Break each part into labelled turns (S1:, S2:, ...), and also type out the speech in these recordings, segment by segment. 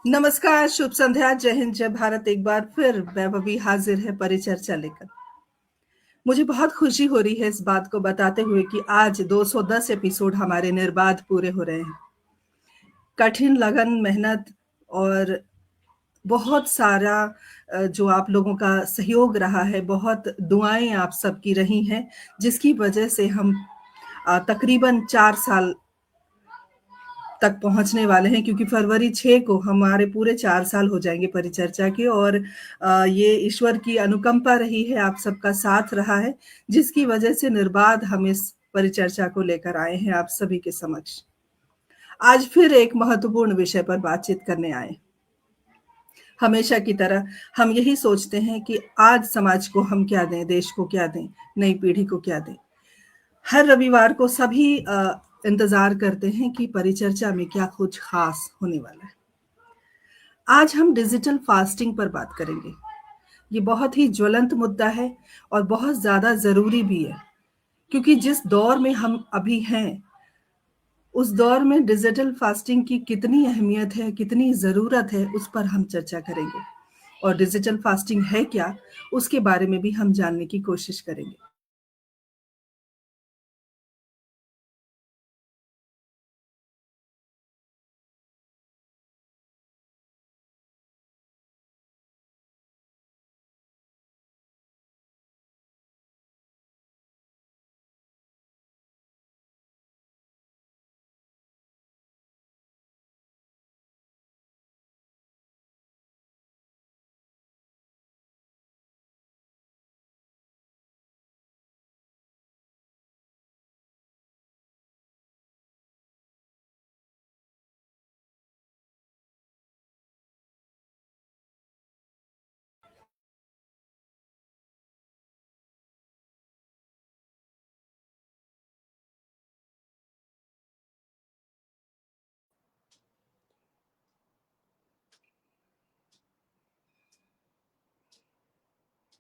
S1: नमस्कार, शुभ संध्या, जय हिंद, जय भारत। एक बार फिर वैभवी हाजिर है परिचर्चा लेकर। मुझे बहुत खुशी हो रही है इस बात को बताते हुए कि आज 210 एपिसोड हमारे निर्बाध पूरे हो रहे हैं। कठिन लगन, मेहनत और बहुत सारा जो आप लोगों का सहयोग रहा है, बहुत दुआएँ आप सबकी रही हैं, जिसकी वजह से हम तकरीबन 4 साल तक पहुँचने वाले हैं क्योंकि फरवरी 6 को हमारे पूरे 4 साल हो जाएँगे परिचर्चा के और ये ईश्वर की अनुकंपा रही है, आप सबका साथ रहा है, जिसकी वजह से निर्बाध हम इस परिचर्चा को लेकर आए हैं आप सभी के समक्ष। आज फिर एक महत्वपूर्ण विषय पर बातचीत करने आए। हमेशा की तरह हम यही सोचते हैं कि आज समाज को हम क्या दें, देश को क्या दें, नई पीढ़ी को क्या दें। हर रविवार को सभी इंतज़ार करते हैं कि परिचर्चा में क्या कुछ ख़ास होने वाला है। आज हम डिजिटल फास्टिंग पर बात करेंगे। ये बहुत ही ज्वलंत मुद्दा है और बहुत ज़्यादा ज़रूरी भी है, क्योंकि जिस दौर में हम अभी हैं, उस दौर में डिजिटल फास्टिंग की कितनी अहमियत है, कितनी ज़रूरत है, उस पर हम चर्चा करेंगे। और डिजिटल फास्टिंग है क्या, उसके बारे में भी हम जानने की कोशिश करेंगे।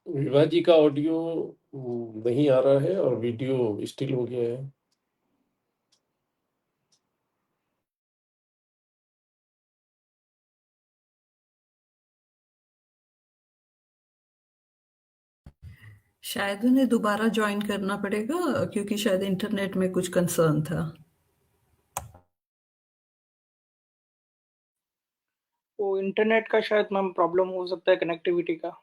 S2: विभा जी का ऑडियो नहीं आ रहा है और वीडियो स्टिल हो गया है।
S3: शायद उन्हें दोबारा ज्वाइन करना पड़ेगा क्योंकि शायद इंटरनेट में कुछ कंसर्न था।
S4: वो इंटरनेट का शायद मैम प्रॉब्लम हो सकता है, कनेक्टिविटी का।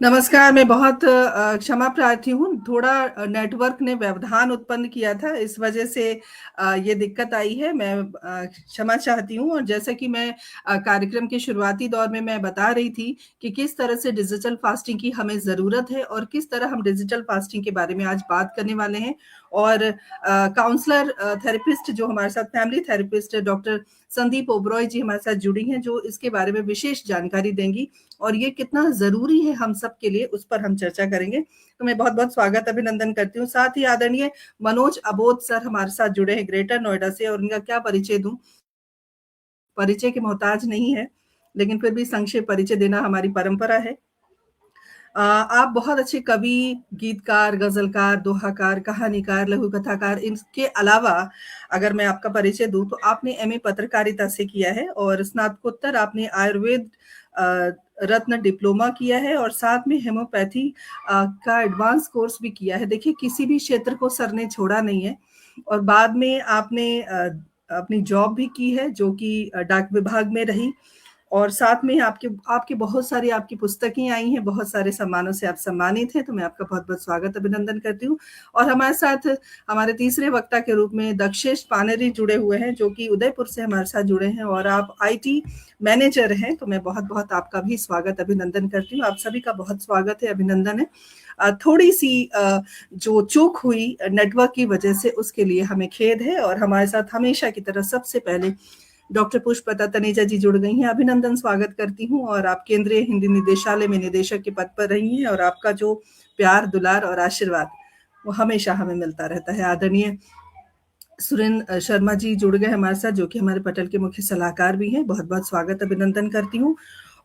S1: नमस्कार। मैं बहुत क्षमा प्रार्थी हूँ। थोड़ा नेटवर्क ने व्यवधान उत्पन्न किया था, इस वजह से ये दिक्कत आई है। मैं क्षमा चाहती हूँ। और जैसा कि मैं कार्यक्रम के शुरुआती दौर में मैं बता रही थी कि किस तरह से डिजिटल फास्टिंग की हमें ज़रूरत है और किस तरह हम डिजिटल फास्टिंग के बारे में आज बात करने वाले हैं। और काउंसलर थेरेपिस्ट जो हमारे साथ family therapist doctor Sandeep Oberoi ji हमारे साथ जुड़ी हैं, जो इसके बारे में विशेष जानकारी देंगी और ये कितना जरूरी है हम सब के लिए, उस पर हम चर्चा करेंगे। तो मैं बहुत बहुत स्वागत अभिनंदन करती हूँ। साथ ही आदरणीय मनोज अबोध सर हमारे साथ जुड़े हैं ग्रेटर नोएडा से, और उनका क्या परिचय दूं, परिचय के मोहताज नहीं है, लेकिन फिर भी संक्षेप परिचय देना हमारी परंपरा है। आप बहुत अच्छे कवि, गीतकार, गजलकार, दोहाकार, कहानीकार, लघु कथाकार, इनके अलावा अगर मैं आपका परिचय दूं तो आपने एमए पत्रकारिता से किया है और स्नातकोत्तर आपने आयुर्वेद रत्न डिप्लोमा किया है और साथ में हेमोपैथी का एडवांस कोर्स भी किया है। देखिए, किसी भी क्षेत्र को सर ने छोड़ा नहीं है। और बाद में आपने अपनी जॉब भी की है, जो कि डाक विभाग में रही, और साथ में आपकी बहुत सारी आपकी पुस्तकें आई हैं, बहुत सारे सम्मानों से आप सम्मानित हैं। तो मैं आपका बहुत बहुत स्वागत अभिनंदन करती हूँ। और हमारे साथ हमारे तीसरे वक्ता के रूप में दक्षेश पानेरी जुड़े हुए हैं, जो कि उदयपुर से हमारे साथ जुड़े हैं और आप IT मैनेजर हैं। तो मैं बहुत बहुत आपका भी स्वागत अभिनंदन करती हूँ। आप सभी का बहुत स्वागत है, अभिनंदन है। थोड़ी सी जो चूक हुई नेटवर्क की वजह से, उसके लिए हमें खेद है। और हमारे साथ हमेशा की तरह सबसे पहले डॉक्टर पुष्पलता तनेजा जी जुड़ गई हैं। अभिनंदन, स्वागत करती हूँ। और आप केंद्रीय हिंदी निदेशालय में निदेशक के पद पर रही हैं और आपका जो प्यार, दुलार और आशीर्वाद वो हमेशा हमें मिलता रहता है। आदरणीय सुरेंद्र शर्मा जी जुड़ गए हमारे साथ, जो कि हमारे पटल के मुख्य सलाहकार भी हैं। बहुत बहुत स्वागत अभिनंदन करती हूँ।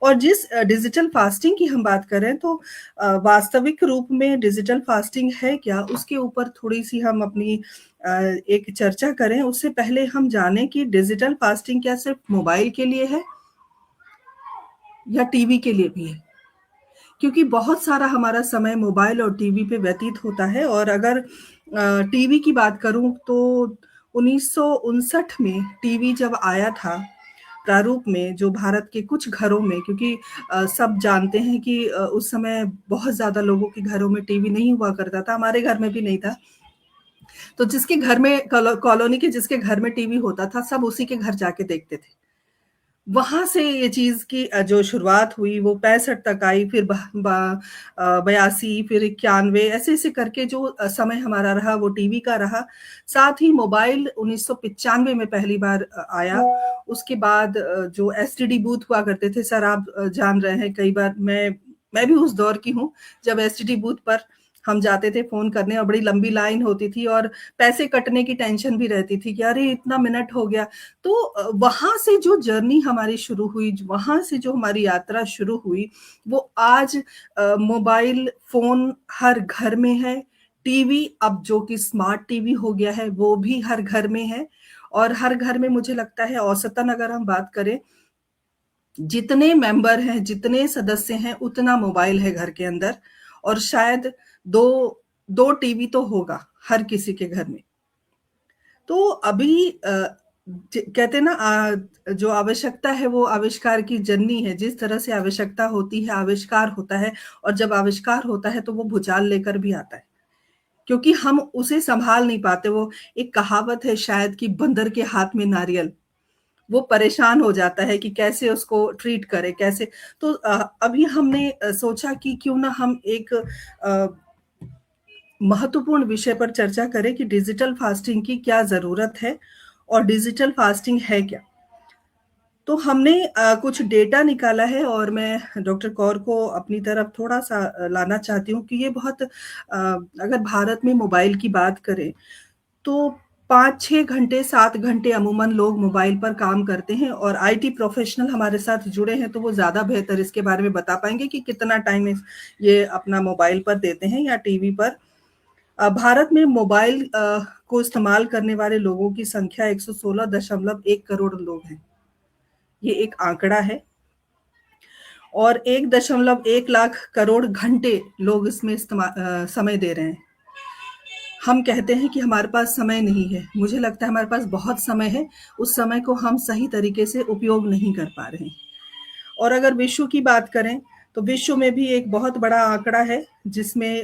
S1: और जिस डिजिटल फास्टिंग की हम बात करें, तो वास्तविक रूप में डिजिटल फास्टिंग है क्या, उसके ऊपर थोड़ी सी हम अपनी एक चर्चा करें। उससे पहले हम जानें कि डिजिटल फास्टिंग क्या सिर्फ मोबाइल के लिए है या टीवी के लिए भी है, क्योंकि बहुत सारा हमारा समय मोबाइल और टीवी पे व्यतीत होता है। और अगर टीवी की बात करूं तो 1959 में टीवी जब आया था प्रारूप में, जो भारत के कुछ घरों में, क्योंकि सब जानते हैं कि उस समय बहुत ज्यादा लोगों के घरों में टीवी नहीं हुआ करता था, हमारे घर में भी नहीं था। तो जिसके घर में कॉलोनी के जिसके घर में टीवी होता था, सब उसी के घर जाके देखते थे। वहां से ये चीज की जो शुरुआत हुई वो 65 तक आई, फिर 82, फिर 91, ऐसे ऐसे करके जो समय हमारा रहा वो टीवी का रहा। साथ ही मोबाइल 1995 में पहली बार आया। उसके बाद जो STD बूथ हुआ करते थे, सर आप जान रहे हैं, कई बार मैं भी उस दौर की हूँ जब STD बूथ पर हम जाते थे फोन करने और बड़ी लंबी लाइन होती थी और पैसे कटने की टेंशन भी रहती थी कि अरे इतना मिनट हो गया। तो वहां से जो जर्नी हमारी शुरू हुई, वहां से जो हमारी यात्रा शुरू हुई, वो आज मोबाइल फोन हर घर में है। टीवी अब जो कि स्मार्ट टीवी हो गया है, वो भी हर घर में है। और हर घर में मुझे लगता है औसतन अगर हम बात करें, जितने मेंबर हैं, जितने सदस्य हैं, उतना मोबाइल है घर के अंदर। और शायद दो टीवी तो होगा हर किसी के घर में। तो अभी कहते ना, जो आवश्यकता है वो आविष्कार की जननी है। जिस तरह से आवश्यकता होती है, आविष्कार होता है, और जब आविष्कार होता है तो वो भूचाल लेकर भी आता है, क्योंकि हम उसे संभाल नहीं पाते। वो एक कहावत है शायद कि बंदर के हाथ में नारियल, वो परेशान हो जाता है कि कैसे उसको ट्रीट करे, कैसे। तो अभी हमने सोचा कि क्यों ना हम एक महत्वपूर्ण विषय पर चर्चा करें कि डिजिटल फास्टिंग की क्या जरूरत है और डिजिटल फास्टिंग है क्या। तो हमने कुछ डेटा निकाला है और मैं डॉक्टर कौर को अपनी तरफ थोड़ा सा लाना चाहती हूँ कि ये बहुत अगर भारत में मोबाइल की बात करें तो 5-6 घंटे 7 घंटे अमूमन लोग मोबाइल पर काम करते हैं। और IT प्रोफेशनल हमारे साथ जुड़े हैं तो वो ज्यादा बेहतर इसके बारे में बता पाएंगे कि कितना टाइम ये अपना मोबाइल पर देते हैं या टीवी पर। भारत में मोबाइल को इस्तेमाल करने वाले लोगों की संख्या 116.1 करोड़ लोग हैं। ये एक आंकड़ा है। और 1.1 लाख करोड़ घंटे लोग इसमें समय दे रहे हैं। हम कहते हैं कि हमारे पास समय नहीं है, मुझे लगता है हमारे पास बहुत समय है, उस समय को हम सही तरीके से उपयोग नहीं कर पा रहे हैं। और अगर विश्व की बात करें तो विश्व में भी एक बहुत बड़ा आंकड़ा है जिसमें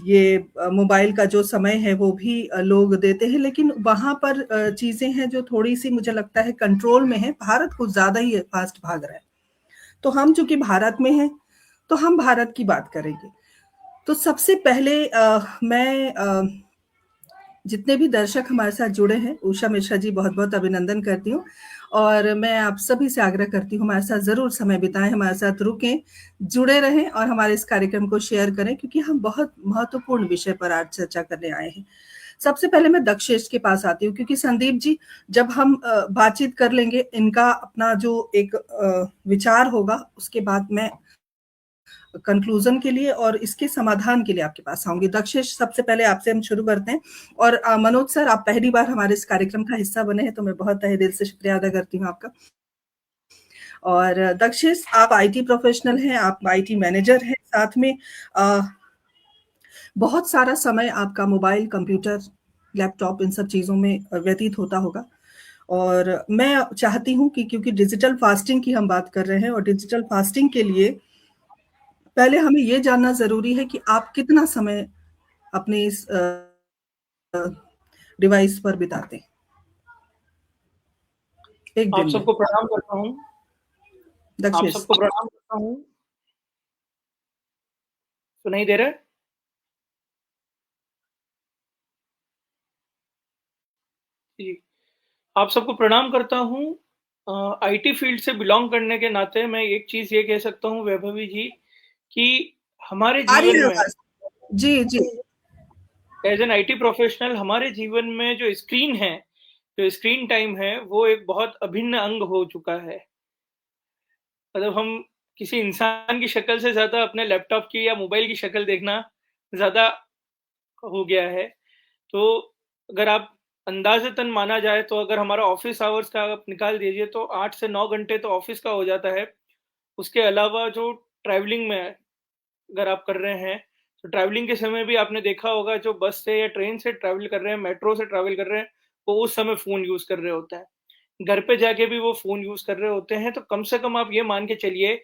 S1: ये मोबाइल का जो समय है वो भी लोग देते हैं, लेकिन वहां पर चीजें हैं जो थोड़ी सी मुझे लगता है कंट्रोल में है। भारत कुछ ज्यादा ही फास्ट भाग रहा है, तो हम चूंकि भारत में हैं तो हम भारत की बात करेंगे। तो सबसे पहले मैं जितने भी दर्शक हमारे साथ जुड़े हैं, उषा मिश्रा जी बहुत बहुत अभिनंदन करती हूँ, और मैं आप सभी से आग्रह करती हूँ हमारे साथ जरूर समय बिताएं, हमारे साथ रुकें, जुड़े रहें और हमारे इस कार्यक्रम को शेयर करें, क्योंकि हम बहुत महत्वपूर्ण विषय पर आज चर्चा करने आए हैं। सबसे पहले मैं दक्षेश के पास आती हूँ, क्योंकि संदीप जी जब हम बातचीत कर लेंगे, इनका अपना जो एक विचार होगा, उसके बाद मैं कंक्लूजन के लिए और इसके समाधान के लिए आपके पास आऊंगी। दक्षेश, सबसे पहले आपसे हम शुरू करते हैं। और मनोज सर, आप पहली बार हमारे इस कार्यक्रम का हिस्सा बने हैं, तो मैं बहुत तहे दिल से शुक्रिया अदा करती हूँ आपका। और दक्षेश, आप आईटी प्रोफेशनल हैं, आप आईटी मैनेजर हैं, साथ में बहुत सारा समय आपका मोबाइल, कंप्यूटर, लैपटॉप, इन सब चीजों में व्यतीत होता होगा। और मैं चाहती हूँ कि क्योंकि डिजिटल फास्टिंग की हम बात कर रहे हैं, और डिजिटल फास्टिंग के लिए पहले हमें ये जानना जरूरी है कि आप कितना समय अपने इस डिवाइस पर बिताते हैं एक
S4: आप
S1: दिन में।
S4: सबको प्रणाम करता हूँ। आप
S1: दक्षेश,
S4: सबको प्रणाम करता हूँ। सुनाई दे रहा है? जी, आप सबको प्रणाम करता हूँ। आईटी फील्ड से बिलोंग करने के नाते मैं एक चीज़ ये कह सकता हूँ वैभवी जी, कि हमारे
S1: आ रही
S4: जीवन
S1: है
S4: में
S1: आवाज? जी जी।
S4: एज एन आईटी प्रोफेशनल हमारे जीवन में जो स्क्रीन है, जो स्क्रीन टाइम है, वो एक बहुत अभिन्न अंग हो चुका है। मतलब हम किसी इंसान की शक्ल से ज़्यादा अपने लैपटॉप की या मोबाइल की शक्ल देखना ज़्यादा हो गया है। तो अगर आप अंदाज़तन माना जाए तो अगर हमारा ऑफ़िस आवर्स का आप निकाल दीजिए तो 8 से 9 घंटे तो ऑफ़िस का हो जाता है। उसके अलावा जो ट्रैवलिंग में अगर आप कर रहे हैं, तो ट्रैवलिंग के समय भी आपने देखा होगा जो बस से या ट्रेन से ट्रैवल कर रहे हैं, मेट्रो से ट्रैवल कर रहे हैं, वो उस समय फ़ोन यूज़ कर रहे होते हैं। घर पे जाके भी वो फ़ोन यूज़ कर रहे होते हैं, तो कम से कम आप ये मान के चलिए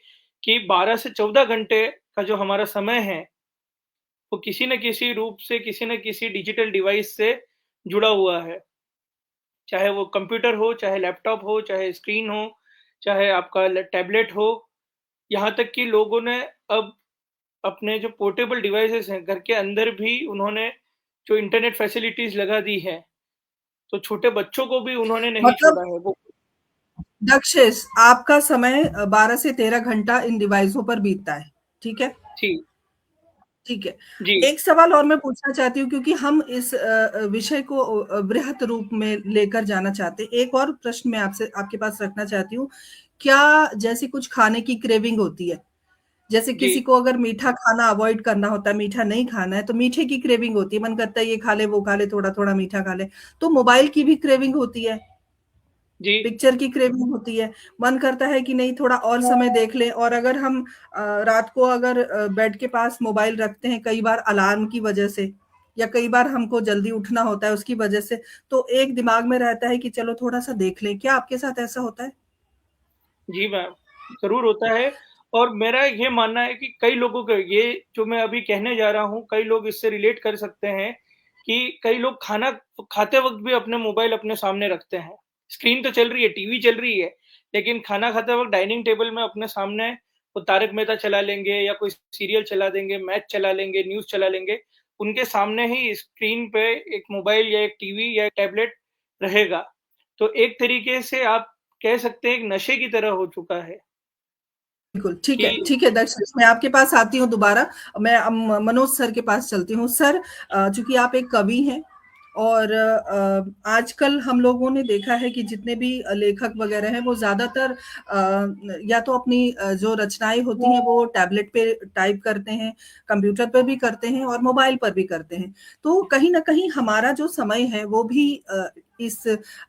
S4: कि 12 से 14 घंटे का जो हमारा समय है, वो किसी न किसी रूप से, किसी न किसी डिजिटल डिवाइस से जुड़ा हुआ है। चाहे वो कंप्यूटर हो, चाहे लैपटॉप हो, चाहे स्क्रीन हो, चाहे आपका टैबलेट हो, यहाँ तक कि लोगों ने अब अपने जो पोर्टेबल डिवाइसेस हैं, घर के अंदर भी उन्होंने जो इंटरनेट फैसिलिटीज़ लगा दी है, तो छोटे बच्चों को भी उन्होंने नहीं
S1: मतलब
S4: छोड़ा है। वो
S1: दक्षेश, आपका समय 12 से 13 घंटा इन डिवाइसों पर बीतता है, ठीक है?
S4: जी,
S1: ठीक है।
S4: जी,
S1: एक सवाल और मैं पूछना चाहती हूँ, क्योंकि हम इस विषय को बृहत रूप में लेकर जाना चाहते हैं। एक और प्रश्न मैं आपसे आपके पास रखना चाहती हूँ। क्या जैसे कुछ खाने की क्रेविंग होती है, जैसे
S4: जी,
S1: किसी को अगर मीठा खाना अवॉइड करना होता है, मीठा नहीं खाना है, तो मीठे की क्रेविंग होती है, मन करता है ये खा ले, वो खा ले, थोड़ा-थोड़ा मीठा खा ले। तो मोबाइल की भी क्रेविंग होती है,
S4: जी,
S1: पिक्चर की क्रेविंग होती है, मन करता है कि नहीं थोड़ा और समय देख लें। और अगर हम रात को अगर बेड के पास मोबाइल रखते हैं, कई बार अलार्म की वजह से, या कई बार हमको जल्दी उठना होता है उसकी वजह से, तो एक दिमाग में रहता है कि चलो थोड़ा-सा देख लें। क्या आपके साथ ऐसा होता है?
S4: जी मैम, ज़रूर होता है। और मेरा ये मानना है कि कई लोगों को ये जो मैं अभी कहने जा रहा हूँ, कई लोग इससे रिलेट कर सकते हैं कि कई लोग खाना खाते वक़्त भी अपने मोबाइल अपने सामने रखते हैं। स्क्रीन तो चल रही है, टीवी चल रही है, लेकिन खाना खाते वक़्त डाइनिंग टेबल में अपने सामने वो तारक मेहता चला लेंगे या कोई सीरियल चला देंगे, मैच चला लेंगे, न्यूज़ चला लेंगे। उनके सामने ही स्क्रीन पे एक मोबाइल या एक टीवी या एक टैबलेट रहेगा। तो एक तरीके से आप कह सकते हैं एक नशे की तरह हो चुका है
S1: बिल्कुल,
S4: कि
S1: ठीक है दक्षेश, मैं आपके पास आती हूँ दोबारा। मैं मनोज सर के पास चलती हूँ। सर, चूँकि आप एक कवि हैं, और आजकल हम लोगों ने देखा है कि जितने भी लेखक वगैरह हैं, वो ज़्यादातर या तो अपनी जो रचनाएँ होती हैं वो टैबलेट पे टाइप करते हैं, कंप्यूटर पे भी करते हैं और मोबाइल पर भी करते हैं। तो कहीं न कहीं हमारा जो समय है वो भी इस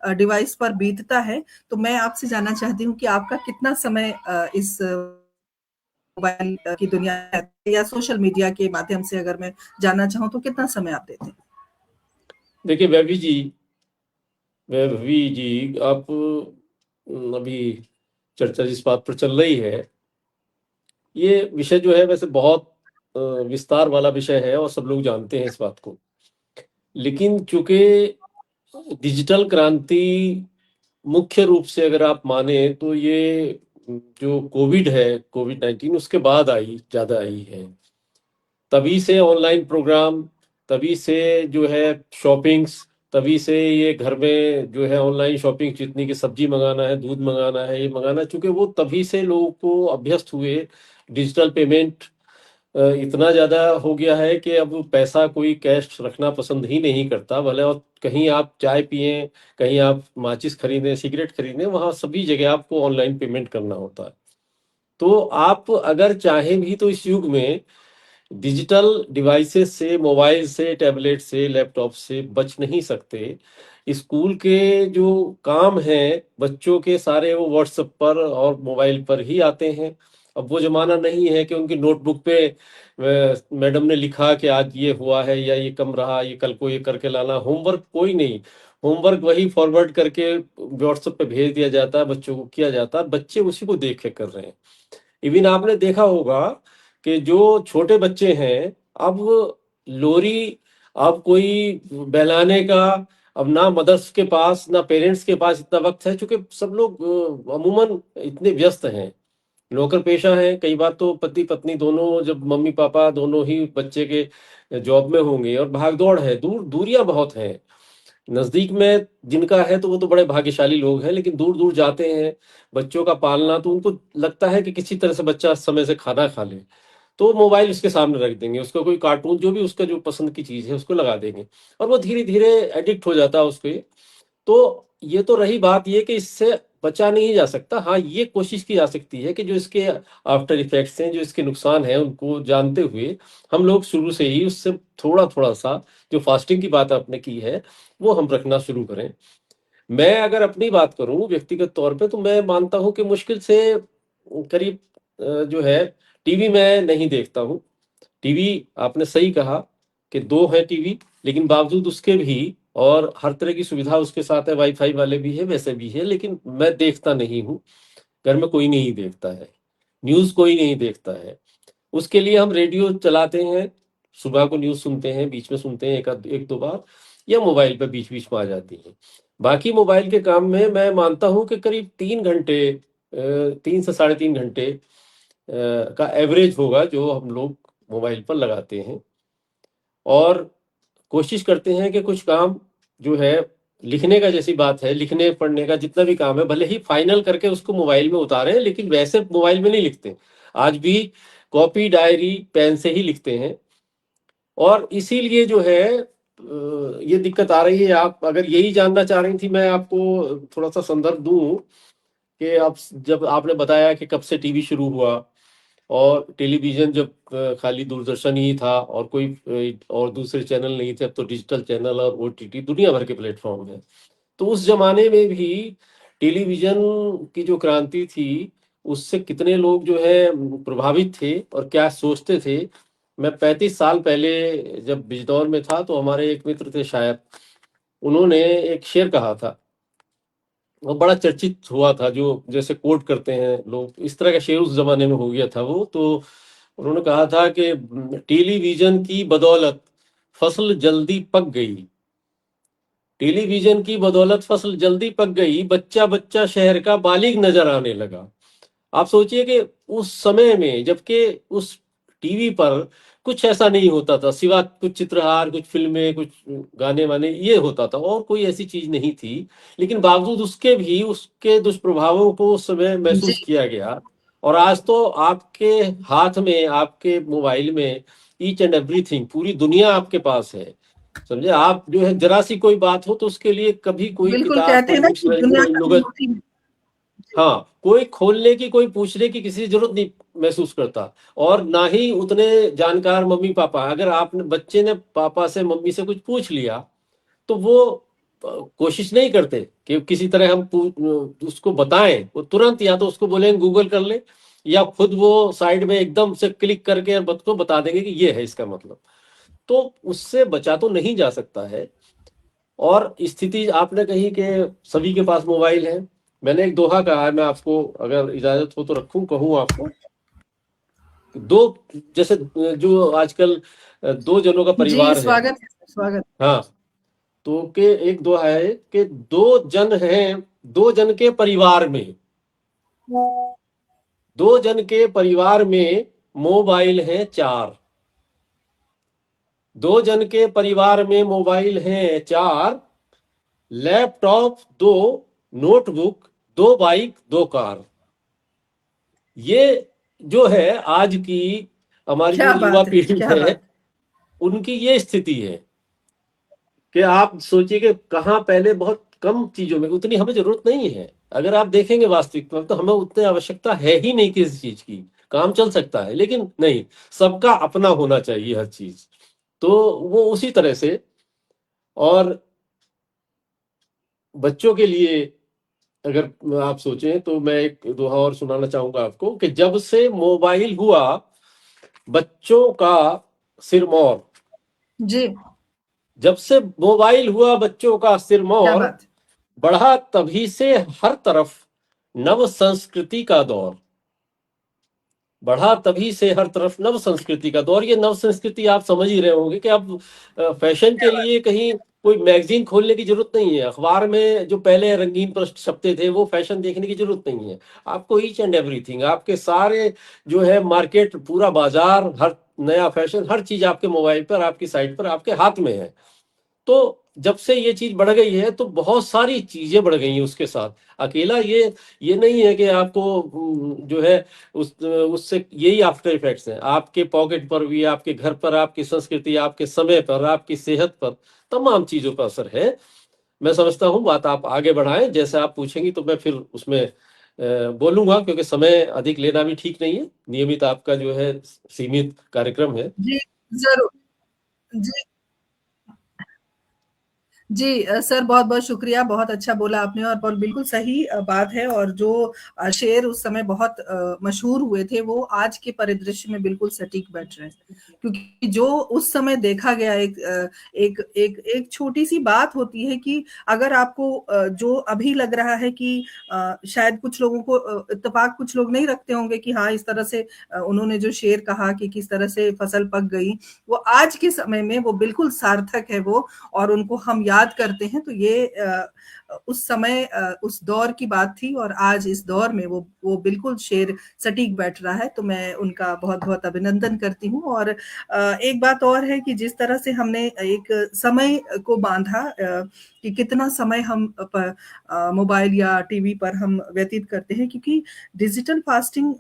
S1: डिवाइस पर बीतता है। तो मैं आपसे जानना चाहती हूँ कि आपका कितना समय इस मोबाइल की दुनिया या सोशल मीडिया के माध्यम से अगर मैं जानना चाहूँ, तो कितना समय आप देते हैं?
S2: देखिए वैभवी जी, आप अभी चर्चा जिस बात पर चल रही है ये विषय जो है वैसे बहुत विस्तार वाला विषय है और सब लोग जानते हैं इस बात को, लेकिन चूंकि डिजिटल क्रांति मुख्य रूप से अगर आप माने तो ये जो कोविड है, कोविड-19 उसके बाद ज्यादा आई है। तभी से ऑनलाइन प्रोग्राम, तभी से जो है शॉपिंग्स, तभी से ये घर में जो है ऑनलाइन शॉपिंग, जितनी की सब्जी मंगाना है, दूध मंगाना है, ये मंगाना, चूंकि वो तभी से लोगों को अभ्यस्त हुए। डिजिटल पेमेंट इतना ज्यादा हो गया है कि अब पैसा कोई कैश रखना पसंद ही नहीं करता, भले और कहीं आप चाय पिए, कहीं आप माचिस खरीदें, सिगरेट खरीदें, वहां सभी जगह आपको ऑनलाइन पेमेंट करना होता है। तो आप अगर चाहें भी तो इस युग में डिजिटल डिवाइसेस से, मोबाइल से, टैबलेट से, लैपटॉप से बच नहीं सकते। स्कूल के जो काम हैं बच्चों के, सारे वो व्हाट्सएप पर और मोबाइल पर ही आते हैं। अब वो जमाना नहीं है कि उनकी नोटबुक पे मैडम ने लिखा कि आज ये हुआ है या ये कम रहा, ये कल को ये करके लाना। होमवर्क कोई नहीं, होमवर्क वही फॉरवर्ड करके व्हाट्सएप पे भेज दिया जाता है, बच्चों को किया जाता है, बच्चे उसी को देख के कर रहे हैं। इवन आपने देखा होगा कि जो छोटे बच्चे हैं, अब लोरी, अब कोई बहलाने का, अब ना मदर्स के पास ना पेरेंट्स के पास इतना वक्त है, क्योंकि सब लोग अमूमन इतने व्यस्त हैं, नौकर पेशा हैं। कई बार तो पति पत्नी दोनों, जब मम्मी पापा दोनों ही बच्चे के जॉब में होंगे और भाग दौड़ है, दूरियां बहुत हैं। नजदीक में जिनका है तो वो तो बड़े भाग्यशाली लोग हैं, लेकिन दूर दूर जाते हैं बच्चों का पालना, तो उनको लगता है कि किसी तरह से बच्चा समय से खाना खा ले, तो मोबाइल उसके सामने रख देंगे, उसका कोई कार्टून जो भी उसका जो पसंद की चीज है उसको लगा देंगे, और वो धीरे धीरे एडिक्ट हो जाता है उसके। तो ये तो रही बात ये कि इससे बचा नहीं जा सकता। हाँ, ये कोशिश की जा सकती है कि जो इसके आफ्टर इफेक्ट्स हैं, जो इसके नुकसान हैं, उनको जानते हुए हम लोग शुरू से ही उससे थोड़ा थोड़ा सा, जो फास्टिंग की बात आपने की है, वो हम रखना शुरू करें। मैं अगर अपनी बात करूं व्यक्तिगत तौर पे, तो मैं मानता हूं कि मुश्किल से करीब जो है, टीवी मैं नहीं देखता हूं। टीवी, आपने सही कहा कि दो है टीवी, लेकिन बावजूद उसके भी, और हर तरह की सुविधा उसके साथ है, वाईफाई वाले भी है, वैसे भी है, लेकिन मैं देखता नहीं हूँ। घर में कोई नहीं देखता है, न्यूज कोई नहीं देखता है। उसके लिए हम रेडियो चलाते हैं, सुबह को न्यूज सुनते हैं, बीच में सुनते हैं एक दो बार, या मोबाइल पे बीच बीच में आ जाती है। बाकी मोबाइल के काम में मैं मानता हूं कि करीब 3 घंटे, 3 से 3.5 घंटे का एवरेज होगा जो हम लोग मोबाइल पर लगाते हैं। और कोशिश करते हैं कि कुछ काम जो है, लिखने का जैसी बात है, लिखने पढ़ने का जितना भी काम है, भले ही फाइनल करके उसको मोबाइल में उतारें, लेकिन वैसे मोबाइल में नहीं लिखते। आज भी कॉपी, डायरी, पेन से ही लिखते हैं। और इसीलिए जो है ये दिक्कत आ रही है। आप अगर यही जानना चाह रही थी, मैं आपको थोड़ा सा संदर्भ दूं कि आप, जब आपने बताया कि कब से टीवी शुरू हुआ, और टेलीविजन जब खाली दूरदर्शन ही था और कोई और दूसरे चैनल नहीं थे, अब तो डिजिटल चैनल और ओटीटी दुनिया भर के प्लेटफॉर्म है। तो उस जमाने में भी टेलीविजन की जो क्रांति थी, उससे कितने लोग जो है प्रभावित थे और क्या सोचते थे। मैं 35 साल पहले जब बिजनौर में था, तो हमारे एक मित्र थे शायद, उन्होंने एक शेर कहा था, वो बड़ा चर्चित हुआ था, जो जैसे कोट करते हैं लोग, इस तरह का शेर उस जमाने में हो गया था वो। तो उन्होंने कहा था कि टेलीविजन की बदौलत फसल जल्दी पक गई, टेलीविजन की बदौलत फसल जल्दी पक गई, बच्चा बच्चा शहर का बालिग नजर आने लगा। आप सोचिए कि उस समय में, जबकि उस टीवी पर कुछ ऐसा नहीं होता था, सिवा कुछ चित्रहार, कुछ फिल्में, कुछ गाने वाने, ये होता था, और कोई ऐसी चीज नहीं थी, लेकिन बावजूद उसके भी उसके दुष्प्रभावों को उस समय महसूस
S1: जी
S2: किया गया। और आज तो आपके हाथ में, आपके मोबाइल में ईच एंड एवरीथिंग, पूरी दुनिया आपके पास है। समझे आप, जो है जरा सी कोई बात हो तो उसके लिए कभी कोई
S1: बिल्कुल,
S2: किताब,
S1: कहते
S2: कोई
S1: हैं ना कि
S2: डिक्शनरी,
S1: दुनिया
S2: कोई
S1: का
S2: लुगत,
S1: मोती।
S2: हाँ, कोई खोलने की, कोई पूछने की किसी जरूरत नहीं महसूस करता। और ना ही उतने जानकार मम्मी पापा। अगर आपने, बच्चे ने पापा से, मम्मी से कुछ पूछ लिया, तो वो कोशिश नहीं करते कि किसी तरह हम उसको बताएं। वो तुरंत या तो उसको बोलेंगे गूगल कर ले, या खुद वो साइड में एकदम से क्लिक करके को बता देंगे कि ये है इसका मतलब। तो उससे बचा तो नहीं जा सकता है। और स्थिति आपने कही कि सभी के पास मोबाइल है। मैंने एक दोहा कहा है, मैं आपको अगर इजाजत हो तो कहूँ आपको। दो, जैसे जो आजकल दो जनों का
S1: जी
S2: परिवार है,
S1: स्वागत है सर, स्वागत।
S2: हाँ, तो के एक दो है कि दो जन हैं, दो जन के परिवार में, दो जन के परिवार में मोबाइल है 4, दो जन के परिवार में मोबाइल है 4, लैपटॉप 2, नोटबुक 2, बाइक 2 कार। ये जो है आज की हमारी जो
S1: क्या
S2: युवा
S1: बात है,
S2: पीढ़ी
S1: क्या
S2: है,
S1: बात।
S2: उनकी ये स्थिति है कि आप सोचिए कि कहाँ पहले बहुत कम चीजों में, उतनी हमें जरूरत नहीं है। अगर आप देखेंगे वास्तविकता में तो हमें उतनी आवश्यकता है ही नहीं किसी चीज की। काम चल सकता है लेकिन नहीं, सबका अपना होना चाहिए हर चीज। तो वो उसी तरह से, और बच्चों के लिए अगर आप सोचें तो मैं एक दोहा और सुनाना चाहूंगा आपको कि जब से मोबाइल हुआ बच्चों का सिरमौर,
S1: जी
S2: जब से मोबाइल हुआ बच्चों का
S1: क्या
S2: सिरमौर,
S1: बात।
S2: बढ़ा तभी से हर तरफ नव संस्कृति का दौर, बढ़ा तभी से हर तरफ नव संस्कृति का दौर। ये नव संस्कृति आप समझ ही रहे होंगे कि अब फैशन के लिए कहीं कोई मैगजीन खोलने की जरूरत नहीं है, अखबार में जो पहले रंगीन पृष्ठ छपते थे वो फैशन देखने की जरूरत नहीं है। आपको ईच एंड एवरीथिंग, आपके सारे जो है मार्केट, पूरा बाजार, हर नया फैशन, हर चीज आपके मोबाइल पर, आपकी साइट पर, आपके हाथ में है। तो जब से ये चीज बढ़ गई है तो बहुत सारी चीजें बढ़ गई हैं उसके साथ। अकेला ये नहीं है कि आपको जो है उससे यही आफ्टर इफेक्ट्स हैं, आपके पॉकेट पर भी, आपके घर पर, आपकी संस्कृति, आपके समय पर, आपकी सेहत पर, तमाम चीजों का असर है। मैं समझता हूँ बात आप आगे बढ़ाएं, जैसे आप पूछेंगी तो मैं फिर उसमें बोलूंगा, क्योंकि समय अधिक लेना भी ठीक नहीं है। नियमित आपका जो है सीमित कार्यक्रम है।
S1: जी जरूर। जी जी सर, बहुत बहुत शुक्रिया, बहुत अच्छा बोला आपने, और बिल्कुल सही बात है। और जो शेर उस समय बहुत मशहूर हुए थे वो आज के परिदृश्य में बिल्कुल सटीक बैठ रहे हैं, क्योंकि जो उस समय देखा गया एक छोटी सी बात होती है कि अगर आपको जो अभी लग रहा है कि शायद कुछ लोगों को इत्तेफाक कुछ लोग नहीं रखते होंगे कि हाँ इस तरह से उन्होंने जो शेर कहा कि किस तरह से फसल पक गई, वो आज के समय में वो बिल्कुल सार्थक है वो, और उनको हम याद करते हैं। तो ये उस समय उस दौर की बात थी, और आज इस दौर में वो बिल्कुल शेर सटीक बैठ रहा है। तो मैं उनका बहुत बहुत अभिनंदन करती हूँ। और एक बात और है कि जिस तरह से हमने एक समय को बांधा कि कितना समय हम मोबाइल या टीवी पर हम व्यतीत करते हैं, क्योंकि डिजिटल फास्टिंग,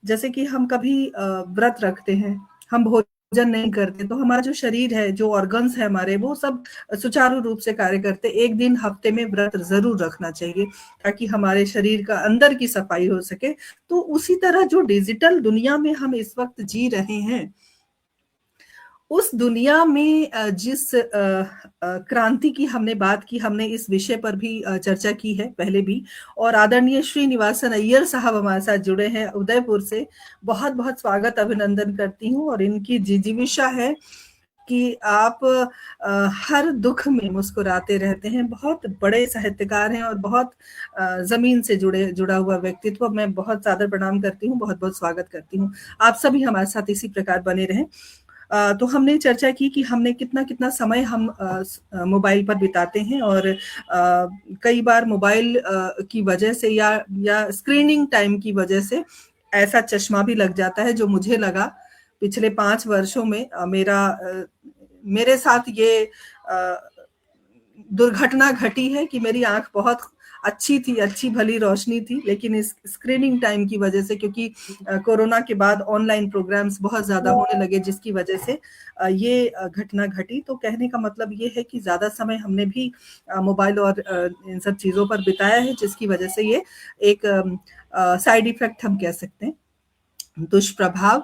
S1: जैसे कि हम कभी व्रत रखते हैं, हम भोजन नहीं करते, तो हमारा जो शरीर है, जो ऑर्गन्स है हमारे, वो सब सुचारू रूप से कार्य करते। एक दिन हफ्ते में व्रत जरूर रखना चाहिए ताकि हमारे शरीर का अंदर की सफाई हो सके। तो उसी तरह जो डिजिटल दुनिया में हम इस वक्त जी रहे हैं, उस दुनिया में जिस क्रांति की हमने बात की, हमने इस विषय पर भी चर्चा की है पहले भी, और आदरणीय श्रीनिवासन अय्यर साहब हमारे साथ जुड़े हैं उदयपुर से। बहुत बहुत स्वागत, अभिनंदन करती हूँ। और इनकी जिजीविषा है कि आप हर दुख में मुस्कुराते रहते हैं। बहुत बड़े साहित्यकार हैं और बहुत जमीन से जुड़ा हुआ व्यक्तित्व। मैं बहुत सादर प्रणाम करती हूँ, बहुत बहुत स्वागत करती हूँ। आप सभी हमारे साथ इसी प्रकार बने रहें। तो हमने चर्चा की कि हमने कितना कितना समय हम मोबाइल पर बिताते हैं, और कई बार मोबाइल की वजह से या स्क्रीनिंग टाइम की वजह से ऐसा चश्मा भी लग जाता है, जो मुझे लगा पिछले 5 वर्षों में। मेरे साथ ये दुर्घटना घटी है कि मेरी आंख बहुत अच्छी थी, अच्छी भली रोशनी थी, लेकिन इस स्क्रीनिंग टाइम की वजह से, क्योंकि कोरोना के बाद ऑनलाइन प्रोग्राम्स बहुत ज्यादा होने लगे, जिसकी वजह से ये घटना घटी। तो कहने का मतलब ये है कि ज्यादा समय हमने भी मोबाइल और इन सब चीजों पर बिताया है, जिसकी वजह से ये एक साइड इफेक्ट हम कह सकते हैं, दुष्प्रभाव।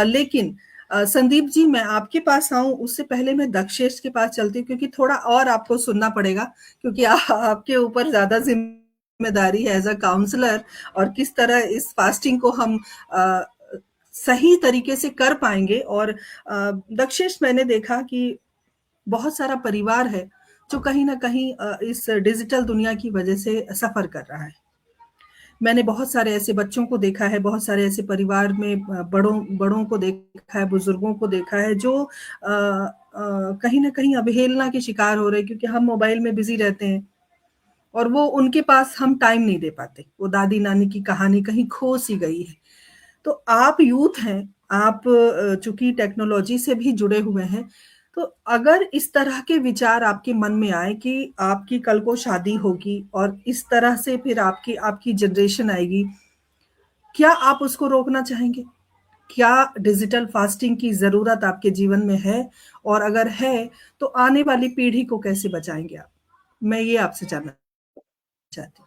S1: लेकिन संदीप जी, मैं आपके पास आऊं उससे पहले मैं दक्षेश के पास चलती हूँ, क्योंकि थोड़ा और आपको सुनना पड़ेगा, क्योंकि आपके ऊपर ज्यादा जिम्मेदारी है एज अ काउंसलर, और किस तरह इस फास्टिंग को हम सही तरीके से कर पाएंगे। और दक्षेश, मैंने देखा कि बहुत सारा परिवार है जो कहीं ना कहीं इस डिजिटल दुनिया की वजह से सफर कर रहा है। मैंने बहुत सारे ऐसे बच्चों को देखा है, बहुत सारे ऐसे परिवार में बड़ों को देखा है, बुजुर्गों को देखा है जो कहीं ना कहीं अवहेलना के शिकार हो रहे हैं, क्योंकि हम मोबाइल में बिजी रहते हैं और वो उनके पास हम टाइम नहीं दे पाते। वो दादी नानी की कहानी कहीं खो सी गई है। तो आप यूथ हैं, आप चूंकि टेक्नोलॉजी से भी जुड़े हुए हैं, तो अगर इस तरह के विचार आपके मन में आए कि आपकी कल को शादी होगी और इस तरह से फिर आपकी आपकी जनरेशन आएगी, क्या आप उसको रोकना चाहेंगे? क्या डिजिटल फास्टिंग की जरूरत आपके जीवन में है? और अगर है तो आने वाली पीढ़ी को कैसे बचाएंगे आप? मैं ये आपसे जानना चाहती हूँ।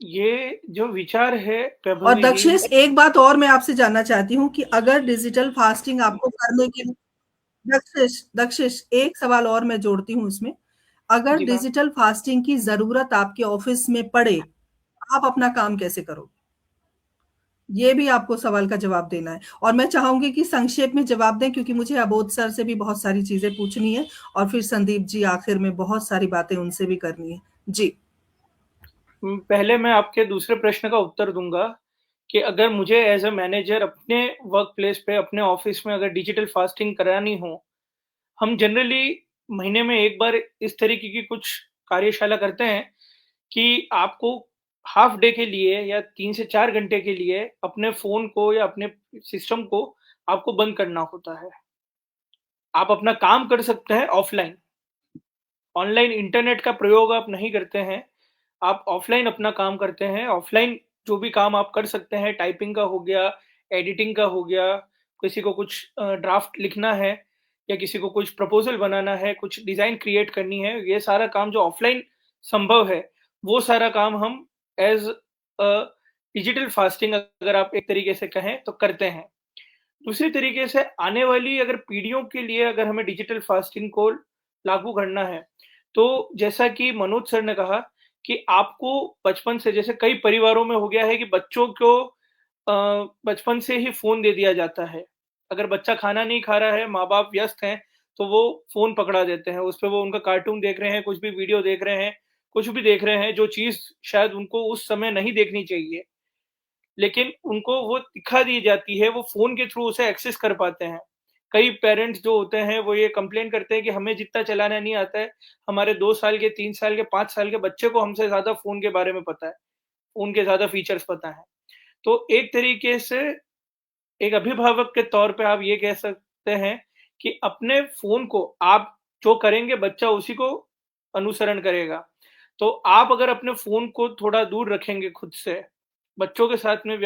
S4: ये जो विचार है
S1: और
S4: प्रभवी
S1: दक्षेश,
S4: जी,
S1: एक बात और मैं आपसे जानना चाहती हूँ कि अगर डिजिटल फास्टिंग आपको करने के लिए, दक्षेश दक्षेश एक सवाल और मैं जोड़ती हूँ इसमें। अगर
S4: जी मैम।
S1: डिजिटल फास्टिंग की जरूरत आपके ऑफिस में पड़े, आप अपना काम कैसे करोगे? ये भी आपको सवाल का जवाब देना है और मैं चाहूंगी कि संक्षेप में जवाब दें, क्योंकि मुझे अबोध सर से भी बहुत सारी चीजें पूछनी है और फिर संदीप जी आखिर में बहुत सारी बातें उनसे भी करनी है। जी।
S4: पहले मैं आपके दूसरे प्रश्न का उत्तर दूंगा कि अगर मुझे एज अ मैनेजर अपने वर्क प्लेस पे, अपने ऑफिस में अगर डिजिटल फास्टिंग करानी हो, हम जनरली महीने में एक बार इस तरीके की कुछ कार्यशाला करते हैं कि आपको हाफ डे के लिए या 3 से 4 घंटे के लिए अपने फ़ोन को या अपने सिस्टम को आपको बंद करना होता है। आप अपना काम कर सकते हैं ऑफ़लाइन। ऑनलाइन इंटरनेट का प्रयोग आप नहीं करते हैं। आप ऑफ़लाइन अपना काम करते हैं। ऑफ़लाइन जो भी काम आप कर सकते हैं, टाइपिंग का हो गया, एडिटिंग का हो गया, किसी को कुछ ड्राफ्ट लिखना है या किसी को कुछ प्रपोज़ल बनाना है, कुछ डिज़ाइन क्रिएट करनी है, ये सारा काम जो ऑफ़लाइन संभव है, वो सारा काम हम एज़ अ, डिजिटल फास्टिंग अगर आप एक तरीके से कहें तो करते हैं। दूसरी तरीके से आने वाली अगर पीढ़ियों के लिए अगर हमें डिजिटल फास्टिंग को लागू करना है, तो जैसा कि मनोज सर ने कहा कि आपको बचपन से, जैसे कई परिवारों में हो गया है कि बच्चों को बचपन से ही फ़ोन दे दिया जाता है। अगर बच्चा खाना नहीं खा रहा है, माँ-बाप व्यस्त हैं, तो वो फ़ोन पकड़ा देते हैं। उसपे वो उनका कार्टून देख रहे हैं, कुछ भी वीडियो देख रहे हैं, कुछ भी देख रहे हैं, जो चीज़ शायद उनको उस समय नहीं देखनी चाहिए। लेकिन उनको वो दिखा दी जाती है, वो फ़ोन के थ्रू उसे एक्सेस कर पाते हैं। कई पेरेंट्स जो होते हैं, वो ये कंप्लेन करते हैं कि हमें जितना चलाना नहीं आता है, हमारे 2 साल के, 3 साल के, 5 साल के बच्चे को हमसे ज़्यादा फ़ोन के बारे में पता है, फ़ोन के ज़्यादा फीचर्स पता हैं। तो एक तरीके से एक अभिभावक के तौर पे आप ये कह सकते हैं कि अपने फ़ोन को आप जो करेंगे, बच्चा उसी को अनुसरण करेगा। तो आप अगर अपने फ़ोन को थोड़ा दूर रखेंगे खुद से, बच्चों के साथ में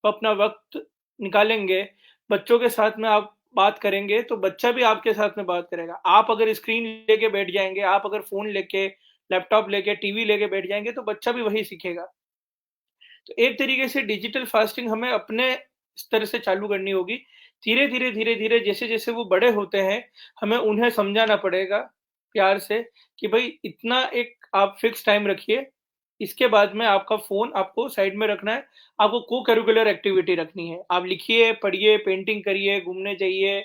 S4: अपना वक़्त निकालेंगे, बच्चों के साथ में आप बात करेंगे, तो बच्चा भी आपके साथ में बात करेगा। आप अगर स्क्रीन लेके बैठ जाएँगे, आप अगर फ़ोन लेके, लैपटॉप लेके, टीवी लेके बैठ जाएँगे, तो बच्चा भी वही सीखेगा। तो एक तरीके से डिजिटल फास्टिंग हमें अपने स्तर से चालू करनी होगी। धीरे-धीरे, धीरे-धीरे जैसे-जैसे वो बड़े होते हैं, हमें उन्हें समझाना पड़ेगा प्यार से कि भई इतना एक आप फिक्स टाइम रखिए, इसके बाद में आपका फ़ोन आपको साइड में रखना है, आपको को-करिकुलर एक्टिविटी रखनी है। आप लिखिए, पढ़िए, पेंटिंग करिए, घूमने जाइए,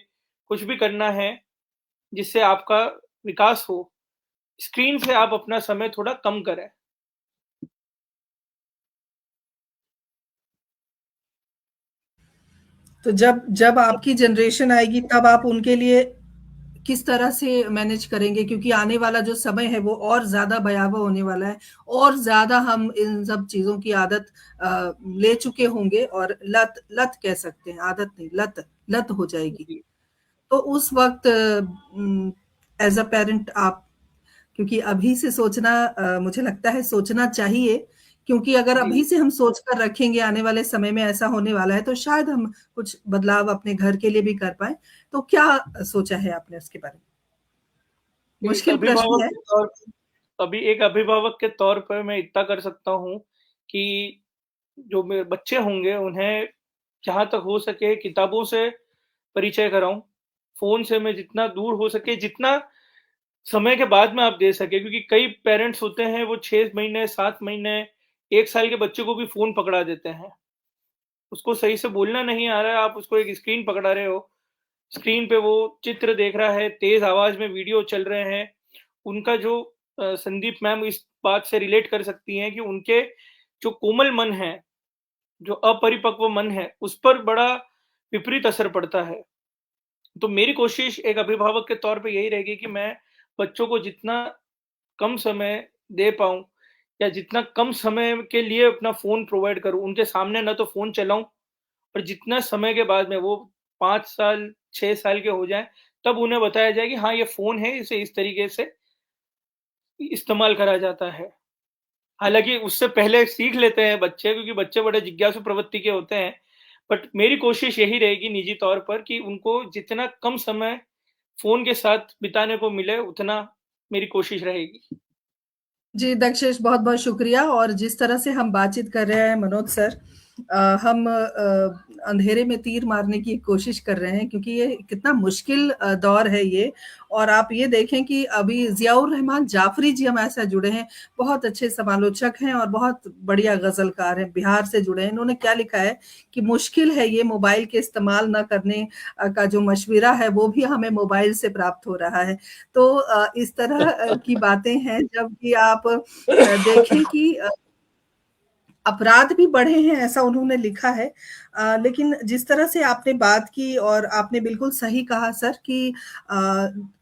S4: कुछ भी करना है जिससे आपका विकास हो। स्क्रीन से आप अपना समय थोड़ा कम करें।
S1: तो जब जब आपकी जनरेशन आएगी तब आप उनके लिए किस तरह से मैनेज करेंगे? क्योंकि आने वाला जो समय है वो और ज्यादा भयावह होने वाला है, और ज्यादा हम इन सब चीजों की आदत ले चुके होंगे और लत लत कह सकते हैं, आदत नहीं, लत लत हो जाएगी।
S4: जी।
S1: तो उस वक्त एज अ पेरेंट आप, क्योंकि अभी से सोचना, मुझे लगता है सोचना चाहिए, क्योंकि अगर अभी
S4: जी।
S1: से हम सोच कर रखेंगे आने वाले समय में ऐसा होने वाला है, तो शायद हम कुछ बदलाव अपने घर के लिए भी कर पाए। तो क्या सोचा है आपने उसके बारे में?
S4: एक
S1: मुश्किल प्रश्न
S4: अभिभावक
S1: है।
S4: के तौर अभी एक अभिभावक के तौर पर मैं इतना कर सकता हूँ कि जो मेरे बच्चे होंगे उन्हें जहाँ तक हो सके किताबों से परिचय कराऊँ। फ़ोन से मैं जितना दूर हो सके, जितना समय के बाद में आप दे सकें, क्योंकि कई पेरेंट्स होते हैं वो 6 महीने, 7 महीने, 1 साल के बच्चे को भी फ़ोन पकड़ा देते हैं। उसको सही से बोलना नहीं आ रहा है, आप उसको एक स्क्रीन पकड़ा रहे हो। स्क्रीन पे वो चित्र देख रहा है, तेज़ आवाज़ में वीडियो चल रहे हैं। उनका जो संदीप मैम इस बात से रिलेट कर सकती हैं कि उनके जो कोमल मन है, जो अपरिपक्व मन है, उस पर बड़ा विपरीत असर पड़ता है। तो मेरी कोशिश एक अभिभावक के तौर पे यही रहेगी कि मैं बच्चों को जितना कम समय दे पाऊँ या जितना कम समय के लिए अपना फ़ोन प्रोवाइड करूँ, उनके सामने ना तो फ़ोन चलाऊँ, और जितना समय के बाद में वो 5 साल, 6 साल के हो जाएँ, तब उन्हें बताया जाए कि हाँ, ये फ़ोन है, इसे इस तरीके से इस्तेमाल करा जाता है। हालाँकि उससे पहले सीख लेते हैं बच्चे, क्योंकि बच्चे बड़े जिज्ञासु प्रवृत्ति के होते हैं। बट मेरी कोशिश यही रहेगी निजी तौर पर कि उनको जितना कम समय फ़ोन के साथ बिताने को मिले, उतना मेरी कोशिश रहेगी।
S1: जी दक्षेश, बहुत बहुत शुक्रिया। और जिस तरह से हम बातचीत कर रहे हैं मनोज सर, हम अंधेरे में तीर मारने की कोशिश कर रहे हैं, क्योंकि ये कितना मुश्किल दौर है ये। और आप ये देखें कि अभी जियाउर रहमान जाफरी जी हमारे साथ जुड़े हैं, बहुत अच्छे समालोचक हैं और बहुत बढ़िया गजलकार हैं, बिहार से जुड़े हैं। इन्होंने क्या लिखा है कि मुश्किल है ये मोबाइल के इस्तेमाल न करने का जो मशविरा है वो भी हमें मोबाइल से प्राप्त हो रहा है। तो इस तरह की बातें हैं, जबकि आप देखें कि अपराध भी बढ़े हैं, ऐसा उन्होंने लिखा है। लेकिन जिस तरह से आपने बात की, और आपने बिल्कुल सही कहा सर कि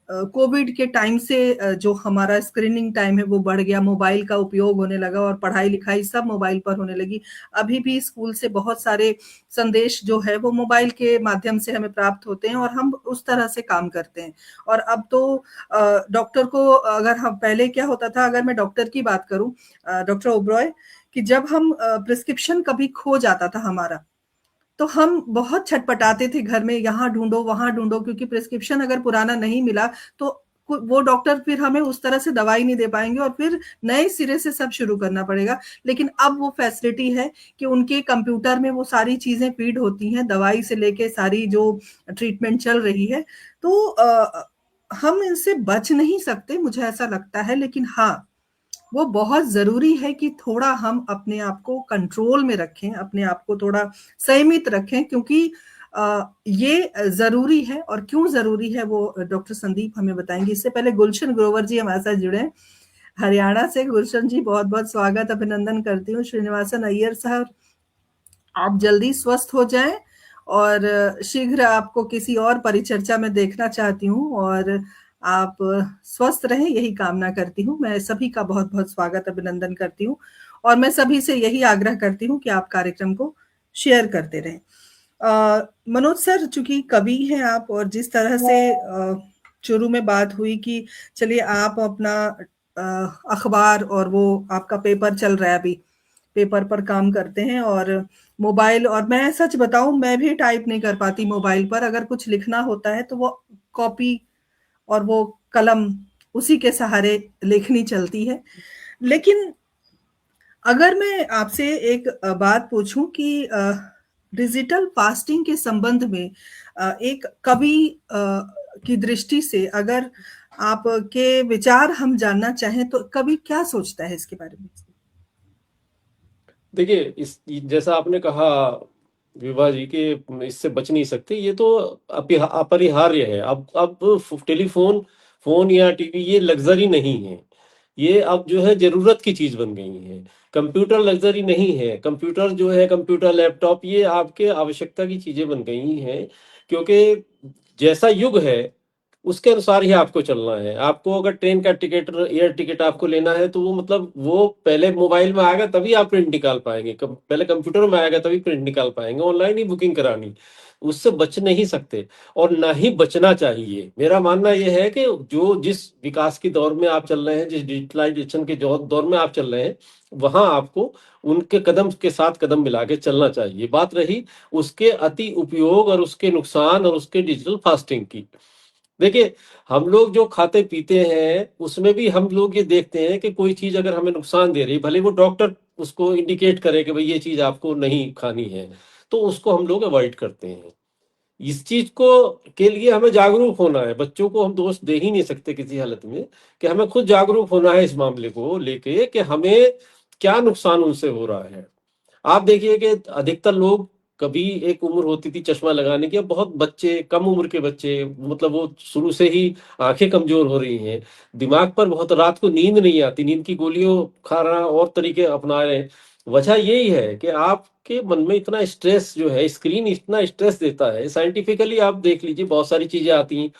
S1: कोविड के टाइम से जो हमारा स्क्रीनिंग टाइम है वो बढ़ गया, मोबाइल का उपयोग होने लगा और पढ़ाई लिखाई सब मोबाइल पर होने लगी। अभी भी स्कूल से बहुत सारे संदेश जो है वो मोबाइल के माध्यम से हमें प्राप्त होते हैं और हम उस तरह से काम करते हैं। और अब तो डॉक्टर को, अगर हम पहले क्या होता था, अगर मैं डॉक्टर की बात करूं, डॉक्टर ओब्रॉय, कि जब हम प्रिस्क्रिप्शन कभी खो जाता था हमारा, तो हम बहुत छटपटाते थे घर में, यहाँ ढूंढो वहां ढूंढो, क्योंकि प्रिस्क्रिप्शन अगर पुराना नहीं मिला तो वो डॉक्टर फिर हमें उस तरह से दवाई नहीं दे पाएंगे और फिर नए सिरे से सब शुरू करना पड़ेगा। लेकिन अब वो फैसिलिटी है कि उनके कंप्यूटर में वो सारी चीजें फीड होती हैं, दवाई से लेके सारी जो ट्रीटमेंट चल रही है। तो हम इनसे बच नहीं सकते, मुझे ऐसा लगता है। लेकिन हाँ, वो बहुत जरूरी है कि थोड़ा हम अपने आप को कंट्रोल में रखें, अपने आप को थोड़ा संयमित रखें, क्योंकि ये जरूरी है। और क्यों जरूरी है वो डॉक्टर संदीप हमें बताएंगे। इससे पहले गुलशन ग्रोवर जी हमारे साथ जुड़े हैं हरियाणा से। गुलशन जी, बहुत बहुत स्वागत, अभिनंदन करती हूँ। श्रीनिवासन अय्यर साहब, आप जल्दी स्वस्थ हो जाएं और शीघ्र आपको किसी और परिचर्चा में देखना चाहती हूँ, और आप स्वस्थ रहें, यही कामना करती हूँ। मैं सभी का बहुत बहुत स्वागत, अभिनंदन करती हूँ, और मैं सभी से यही आग्रह करती हूँ कि आप कार्यक्रम को शेयर करते रहें। मनोज सर, चूंकि कवि हैं आप, और जिस तरह से शुरू में बात हुई कि चलिए आप अपना अखबार और वो आपका पेपर चल रहा है, अभी पेपर पर काम करते हैं, और मोबाइल, और मैं सच बताऊं, मैं भी टाइप नहीं कर पाती मोबाइल पर। अगर कुछ लिखना होता है तो वो कॉपी और वो कलम, उसी के सहारे लेखनी चलती है। लेकिन अगर मैं आपसे एक बात पूछूं कि डिजिटल फास्टिंग के संबंध में एक कवि की दृष्टि से अगर आपके विचार हम जानना चाहें, तो कवि क्या सोचता है इसके बारे में?
S2: देखिए, इस जैसा आपने कहा विभा जी के इससे बच नहीं सकते, ये तो अपरिहार्य है। अब टेलीफोन, फोन या टीवी ये लग्जरी नहीं है, ये अब जो है जरूरत की चीज बन गई है। कंप्यूटर लग्जरी नहीं है, कंप्यूटर जो है, कंप्यूटर लैपटॉप, ये आपके आवश्यकता की चीजें बन गई हैं, क्योंकि जैसा युग है उसके अनुसार ही आपको चलना है। आपको अगर ट्रेन का टिकट, एयर टिकट आपको लेना है, तो वो मतलब वो पहले मोबाइल में आएगा तभी आप प्रिंट निकाल पाएंगे, पहले कंप्यूटर में आएगा तभी प्रिंट निकाल पाएंगे, ऑनलाइन ही बुकिंग करानी। उससे बच नहीं सकते और ना ही बचना चाहिए। मेरा मानना यह है कि जो जिस विकास के दौर में आप चल रहे हैं, जिस डिजिटलाइजेशन के दौर में आप चल रहे हैं, वहां आपको उनके कदम के साथ कदम मिला के चलना चाहिए। बात रही उसके अति उपयोग और उसके नुकसान और उसके डिजिटल फास्टिंग की, देखिए, हम लोग जो खाते पीते हैं उसमें भी हम लोग ये देखते हैं कि कोई चीज अगर हमें नुकसान दे रही है, भले वो डॉक्टर उसको इंडिकेट करे कि भाई ये चीज आपको नहीं खानी है, तो उसको हम लोग अवॉइड करते हैं। इस चीज को के लिए हमें जागरूक होना है। बच्चों को हम दोष दे ही नहीं सकते किसी हालत में, कि हमें खुद जागरूक होना है इस मामले को लेके कि हमें क्या नुकसान उनसे हो रहा है। आप देखिए कि अधिकतर लोग कभी एक उम्र होती थी चश्मा लगाने की, अब बहुत बच्चे, कम उम्र के बच्चे, मतलब वो शुरू से ही आंखें कमजोर हो रही हैं, दिमाग पर बहुत, रात को नींद नहीं आती, नींद की गोलियों खा रहा और तरीके अपना रहे हैं। वजह यही है कि आपके मन में इतना स्ट्रेस जो है, स्क्रीन इतना स्ट्रेस देता है। साइंटिफिकली आप देख लीजिए, बहुत सारी चीजें आती हैं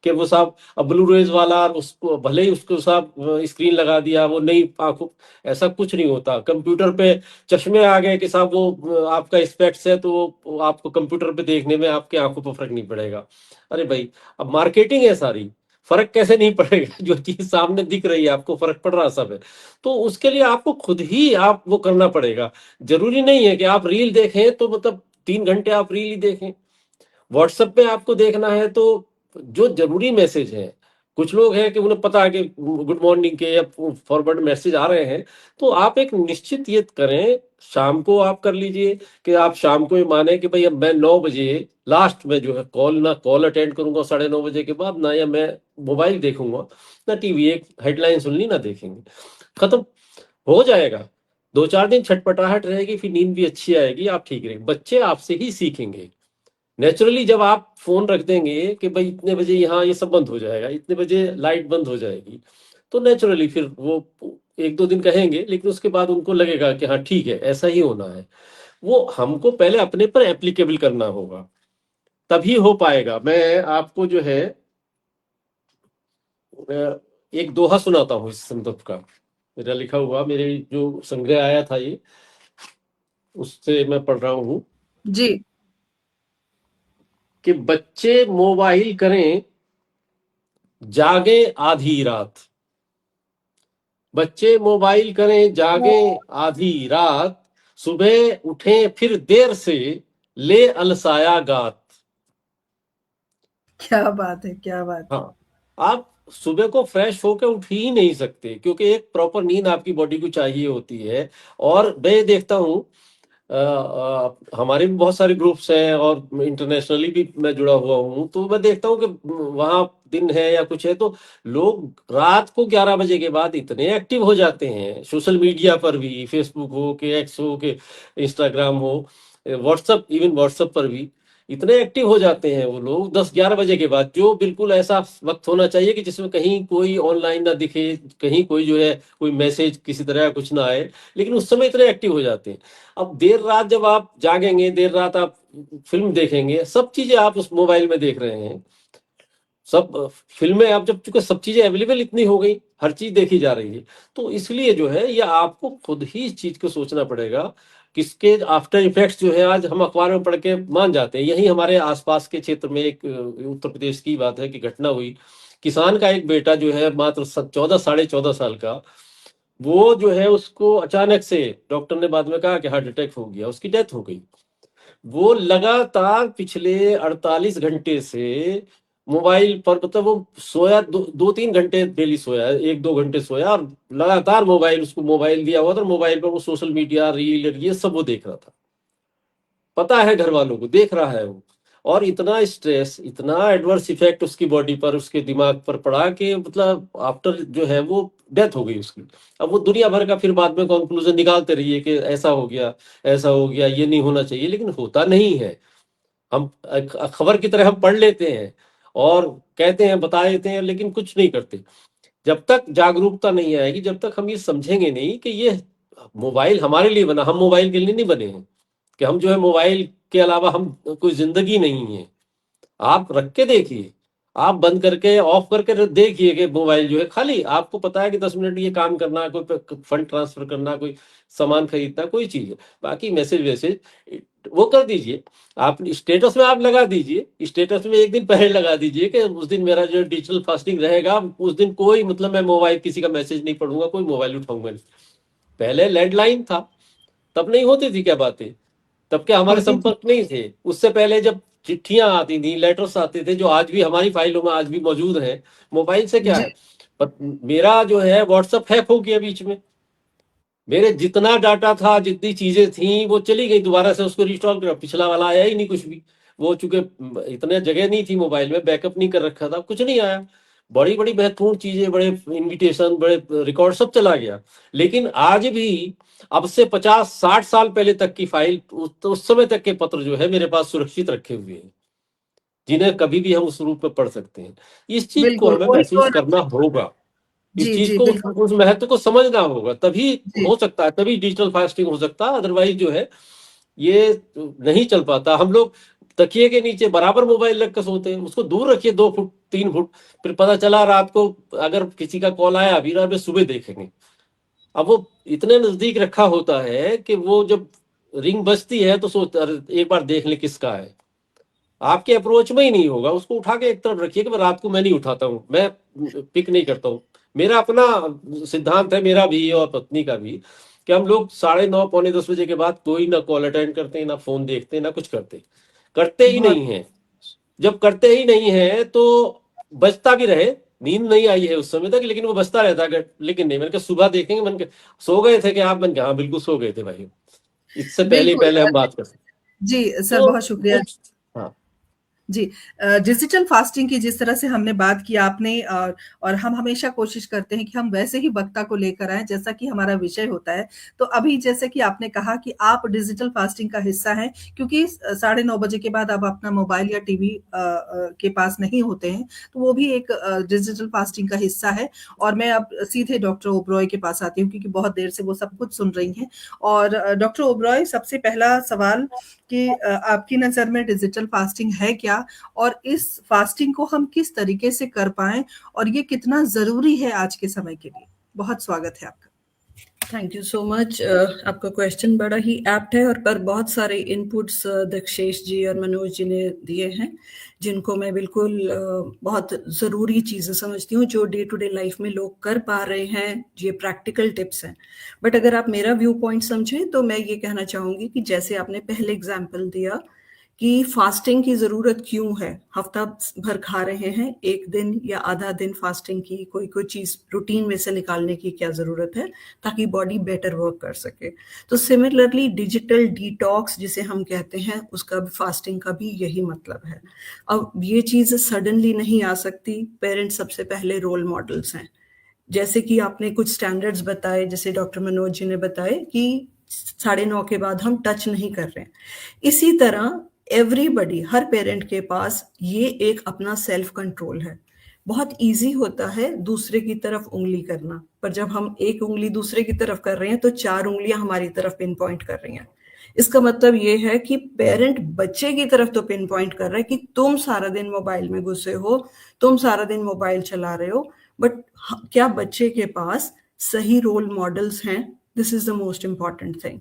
S2: कि वो साहब अब ब्लू रेज वाला, उसको भले ही उसको साहब स्क्रीन लगा दिया, वो नई आंखों, ऐसा कुछ नहीं होता। कंप्यूटर पे चश्मे आ गए कि साहब वो आपका स्पेक्ट्स है, तो वो आपको कंप्यूटर पे देखने में आपकी आंखों पर फर्क नहीं पड़ेगा। अरे भाई, अब मार्केटिंग है सारी, फर्क कैसे नहीं पड़ेगा? जो चीज सामने दिख रही है आपको फर्क पड़ रहा सब है। तो उसके लिए आपको खुद ही आप वो करना पड़ेगा। जरूरी नहीं है कि आप रील देखें तो मतलब 3 घंटे आप रील ही देखें। व्हाट्सएप पे आपको देखना है तो जो जरूरी मैसेज है, कुछ लोग हैं कि उन्हें पता है कि गुड मॉर्निंग के या फॉरवर्ड मैसेज आ रहे हैं, तो आप एक निश्चित ये करें, शाम को आप कर लीजिए कि आप शाम को ये माने कि भाई अब मैं 9 बजे लास्ट में जो है कॉल अटेंड करूंगा 9:30 बजे के बाद ना, या मैं मोबाइल देखूंगा ना टीवी, एक हेडलाइन सुन ली ना देखेंगे, खत्म हो जाएगा। 2-4 दिन छटपटाहट रहेगी, फिर नींद भी अच्छी आएगी, आप ठीक रहेंगे। बच्चे आपसे ही सीखेंगे नेचुरली। जब आप फोन रख देंगे कि भाई इतने बजे यहाँ ये सब बंद हो जाएगा, इतने बजे लाइट बंद हो जाएगी, तो नेचुरली फिर वो 1-2 दिन कहेंगे, लेकिन उसके बाद उनको लगेगा कि हाँ ठीक है, ऐसा ही होना है। वो हमको पहले अपने पर एप्लीकेबल करना होगा, तभी हो पाएगा। मैं आपको जो है एक दोहा सुनाता हूँ इस संदर्भ का, मेरा लिखा हुआ, मेरे जो संग्रह आया था ये, उससे मैं पढ़ रहा हूँ
S1: जी।
S2: कि बच्चे मोबाइल करें जागे आधी रात, बच्चे मोबाइल करें जागे आधी रात, सुबह उठें फिर देर से ले अलसाया गात।
S1: क्या बात है, क्या बात है।
S2: हाँ, आप सुबह को फ्रेश होकर उठ ही नहीं सकते, क्योंकि एक प्रॉपर नींद आपकी बॉडी को चाहिए होती है। और मैं देखता हूँ हमारे भी बहुत सारे ग्रुप्स हैं और इंटरनेशनली भी मैं जुड़ा हुआ हूँ, तो मैं देखता हूँ कि वहाँ दिन है या कुछ है तो लोग रात को 11 बजे के बाद इतने एक्टिव हो जाते हैं सोशल मीडिया पर भी, फेसबुक हो के, एक्स हो के, इंस्टाग्राम हो, व्हाट्सअप, इवन व्हाट्सअप पर भी इतने एक्टिव हो जाते हैं वो लोग 10-11 बजे के बाद, जो बिल्कुल ऐसा वक्त होना चाहिए कि जिसमें कहीं कोई ऑनलाइन ना दिखे, कहीं कोई जो है कोई मैसेज किसी तरह का कुछ ना आए, लेकिन उस समय इतने एक्टिव हो जाते हैं। अब देर रात जब आप जागेंगे, देर रात आप फिल्म देखेंगे, सब चीजें आप उस मोबाइल में देख रहे हैं, सब फिल्में आप, जब चूंकि सब चीजें अवेलेबल इतनी हो गई, हर चीज देखी जा रही है, तो इसलिए जो है ये आपको खुद ही इस चीज को सोचना पड़ेगा। किसके आफ्टर इफेक्ट्स जो है आज हम अखबार में पढ़ के मान जाते हैं। यही हमारे आसपास के क्षेत्र में एक उत्तर प्रदेश की बात है कि घटना हुई, किसान का एक बेटा जो है मात्र 14, 14.5 साल का, वो जो है उसको अचानक से डॉक्टर ने बाद में कहा कि हार्ट अटैक हो गया, उसकी डेथ हो गई। वो लगातार पिछले 48 घंटे से मोबाइल पर, मतलब वो सोया 2-3 घंटे डेली सोया, 1-2 घंटे सोया, और लगातार मोबाइल, उसको मोबाइल दिया हुआ था, मोबाइल पर वो सोशल मीडिया, रील, ये सब वो देख रहा था। पता है घर वालों को, देख रहा है वो, और इतना स्ट्रेस, इतना एडवर्स इफेक्ट उसकी बॉडी पर, उसके दिमाग पर पड़ा कि मतलब आफ्टर जो है वो डेथ हो गई उसकी। अब वो दुनिया भर का फिर बाद में कंक्लूजन निकालते रहिए कि ऐसा हो गया, ऐसा हो गया, ये नहीं होना चाहिए, लेकिन होता नहीं है। हम खबर की तरह हम पढ़ लेते हैं और कहते हैं, बता देते हैं, लेकिन कुछ नहीं करते। जब तक जागरूकता नहीं आएगी, जब तक हम ये समझेंगे नहीं कि ये मोबाइल हमारे लिए बना, हम मोबाइल के लिए नहीं बने हैं, कि हम जो है मोबाइल के अलावा हम कोई जिंदगी नहीं है। आप रख के देखिए, आप बंद करके ऑफ करके देखिए कि मोबाइल जो है खाली, आपको पता है कि 10 मिनट ये काम करना है, कोई फंड ट्रांसफर करना, कोई सामान खरीदना, कोई चीज है, बाकी मैसेज वैसेज वो कर दीजिए। आप स्टेटस में आप लगा दीजिए, स्टेटस में एक दिन पहले लगा दीजिए कि उस दिन मेरा जो डिजिटल फास्टिंग रहेगा, उस दिन कोई मतलब मैं मोबाइल, किसी का मैसेज नहीं पढ़ूंगा, कोई मोबाइल उठाऊंगा नहीं। पहले लैंडलाइन था, तब नहीं होती थी क्या बातें, तब क्या हमारे
S1: होती थी।
S2: संपर्क नहीं थे। उससे पहले जब चिट्ठियां आती थी, लेटर्स आते थे, जो आज भी हमारी फाइलों में आज भी मौजूद हैं। मोबाइल से क्या
S1: जी।
S2: है, पर मेरा जो है व्हाट्सएप हैक हो गया बीच में, मेरे जितना डाटा था, जितनी चीजें थी, वो चली गई, दोबारा से उसको रिस्टोर करा, पिछला वाला आया ही नहीं कुछ भी। वो चूंकि इतने जगह नहीं थी मोबाइल में, बैकअप नहीं कर रखा था, कुछ नहीं आया। बड़ी बड़ी महत्वपूर्ण चीजें, बड़े इनविटेशन, बड़े रिकॉर्ड सब चला गया। लेकिन आज भी अब से 50-60 साल पहले तक की फाइल, उस समय तक के पत्र जो है मेरे पास सुरक्षित रखे हुए हैं, जिन्हें कभी भी हम उस रूप में पढ़ सकते हैं। इस चीज को
S1: बिल्कुल,
S2: हमें
S1: वही
S2: महसूस
S1: तो।
S2: करना होगा, इस
S1: जी,
S2: चीज
S1: जी,
S2: को,
S1: बिल्कुल।
S2: उस महत्व को समझना होगा, तभी
S1: जी,
S2: हो सकता है, तभी डिजिटल फास्टिंग हो सकता है। अदरवाइज जो है ये नहीं चल पाता। हम लोग तकिए के नीचे बराबर मोबाइल रख कर सोते हैं, उसको दूर रखिए 2 फुट 3 फुट, फिर पता चला रात को अगर किसी का कॉल आया, अभी रात में सुबह देखेंगे। अब वो इतने नजदीक रखा होता है कि वो जब रिंग बजती है तो सोचता, अरे एक बार देख ले किसका है। आपके अप्रोच में ही नहीं होगा, उसको उठा के एक तरफ रखिए कि मैं रात को मैं नहीं उठाता हूँ, मैं पिक नहीं करता हूँ। मेरा अपना सिद्धांत है, मेरा भी और पत्नी का भी, कि हम लोग 9:30 पौने 10 बजे के बाद कोई ना कॉल अटेंड करते हैं, ना फोन देखते हैं, ना कुछ करते ही
S1: बहुत
S2: नहीं है। जब करते ही नहीं है तो बजता भी रहे, नींद नहीं आई है उस समय तक, लेकिन वो बजता रहता है। लेकिन नहीं, मैंने कहा सुबह देखेंगे। मैंने कहा सो गए थे कि आप? मैंने कहा हाँ बिल्कुल सो गए थे भाई, इससे पहले
S1: बिल्कुल।
S2: पहले हम बात कर सकते।
S1: जी सर,
S2: तो
S1: बहुत शुक्रिया।
S2: हाँ,
S1: जी, डिजिटल फास्टिंग की जिस तरह से हमने बात की आपने, और हम हमेशा कोशिश करते हैं कि हम वैसे ही वक्ता को लेकर आएं जैसा कि हमारा विषय होता है। तो अभी जैसे कि आपने कहा कि आप डिजिटल फास्टिंग का हिस्सा हैं, क्योंकि 9:30 बजे के बाद आप अपना मोबाइल या टीवी के पास नहीं होते हैं, तो वो भी एक डिजिटल फास्टिंग का हिस्सा है। और मैं अब सीधे डॉक्टर ओबरॉय के पास आती हूँ, क्योंकि बहुत देर से वो सब कुछ सुन रही हैं। और डॉक्टर ओबरॉय, सबसे पहला सवाल कि आपकी नज़र में डिजिटल फास्टिंग है क्या, और इस फास्टिंग को हम किस तरीके से कर पाएं, और ये कितना जरूरी है आज के समय के लिए? बहुत स्वागत है आपका।
S3: Thank you so much. आपका क्वेश्चन बड़ा ही एप्ट है, और पर बहुत सारे इनपुट्स दक्षेश जी और मनोज जी ने दिए हैं, जिनको मैं बिल्कुल बहुत ज़रूरी चीज़ें समझती हूँ, जो डे टू डे लाइफ में लोग कर पा रहे हैं। ये प्रैक्टिकल टिप्स हैं। बट अगर आप मेरा व्यू पॉइंट समझें तो मैं ये कहना चाहूँगी कि जैसे आपने पहले एग्जाम्पल दिया कि फास्टिंग की ज़रूरत क्यों है, हफ्ता भर खा रहे हैं, एक दिन या आधा दिन फास्टिंग की कोई चीज़ रूटीन में से निकालने की क्या ज़रूरत है, ताकि बॉडी बेटर वर्क कर सके। तो सिमिलरली डिजिटल डिटॉक्स जिसे हम कहते हैं, उसका भी, फास्टिंग का भी यही मतलब है। अब ये चीज़ सडनली नहीं आ सकती। पेरेंट्स सबसे पहले रोल मॉडल्स हैं। जैसे कि आपने कुछ स्टैंडर्ड्स बताए, जैसे डॉक्टर मनोज जी ने बताए कि 9:30 के बाद हम टच नहीं कर रहे हैं, इसी तरह एवरीबडी, हर पेरेंट के पास ये एक अपना सेल्फ कंट्रोल है। बहुत इजी होता है दूसरे की तरफ उंगली करना, पर जब हम एक उंगली दूसरे की तरफ कर रहे हैं तो 4 उंगलियां हमारी तरफ पिन पॉइंट कर रही हैं। इसका मतलब ये है कि पेरेंट बच्चे की तरफ तो पिन पॉइंट कर रहा है कि तुम सारा दिन मोबाइल में घुसे हो, तुम सारा दिन मोबाइल चला रहे हो, बट क्या बच्चे के पास सही रोल मॉडल्स हैं? This is the most important thing.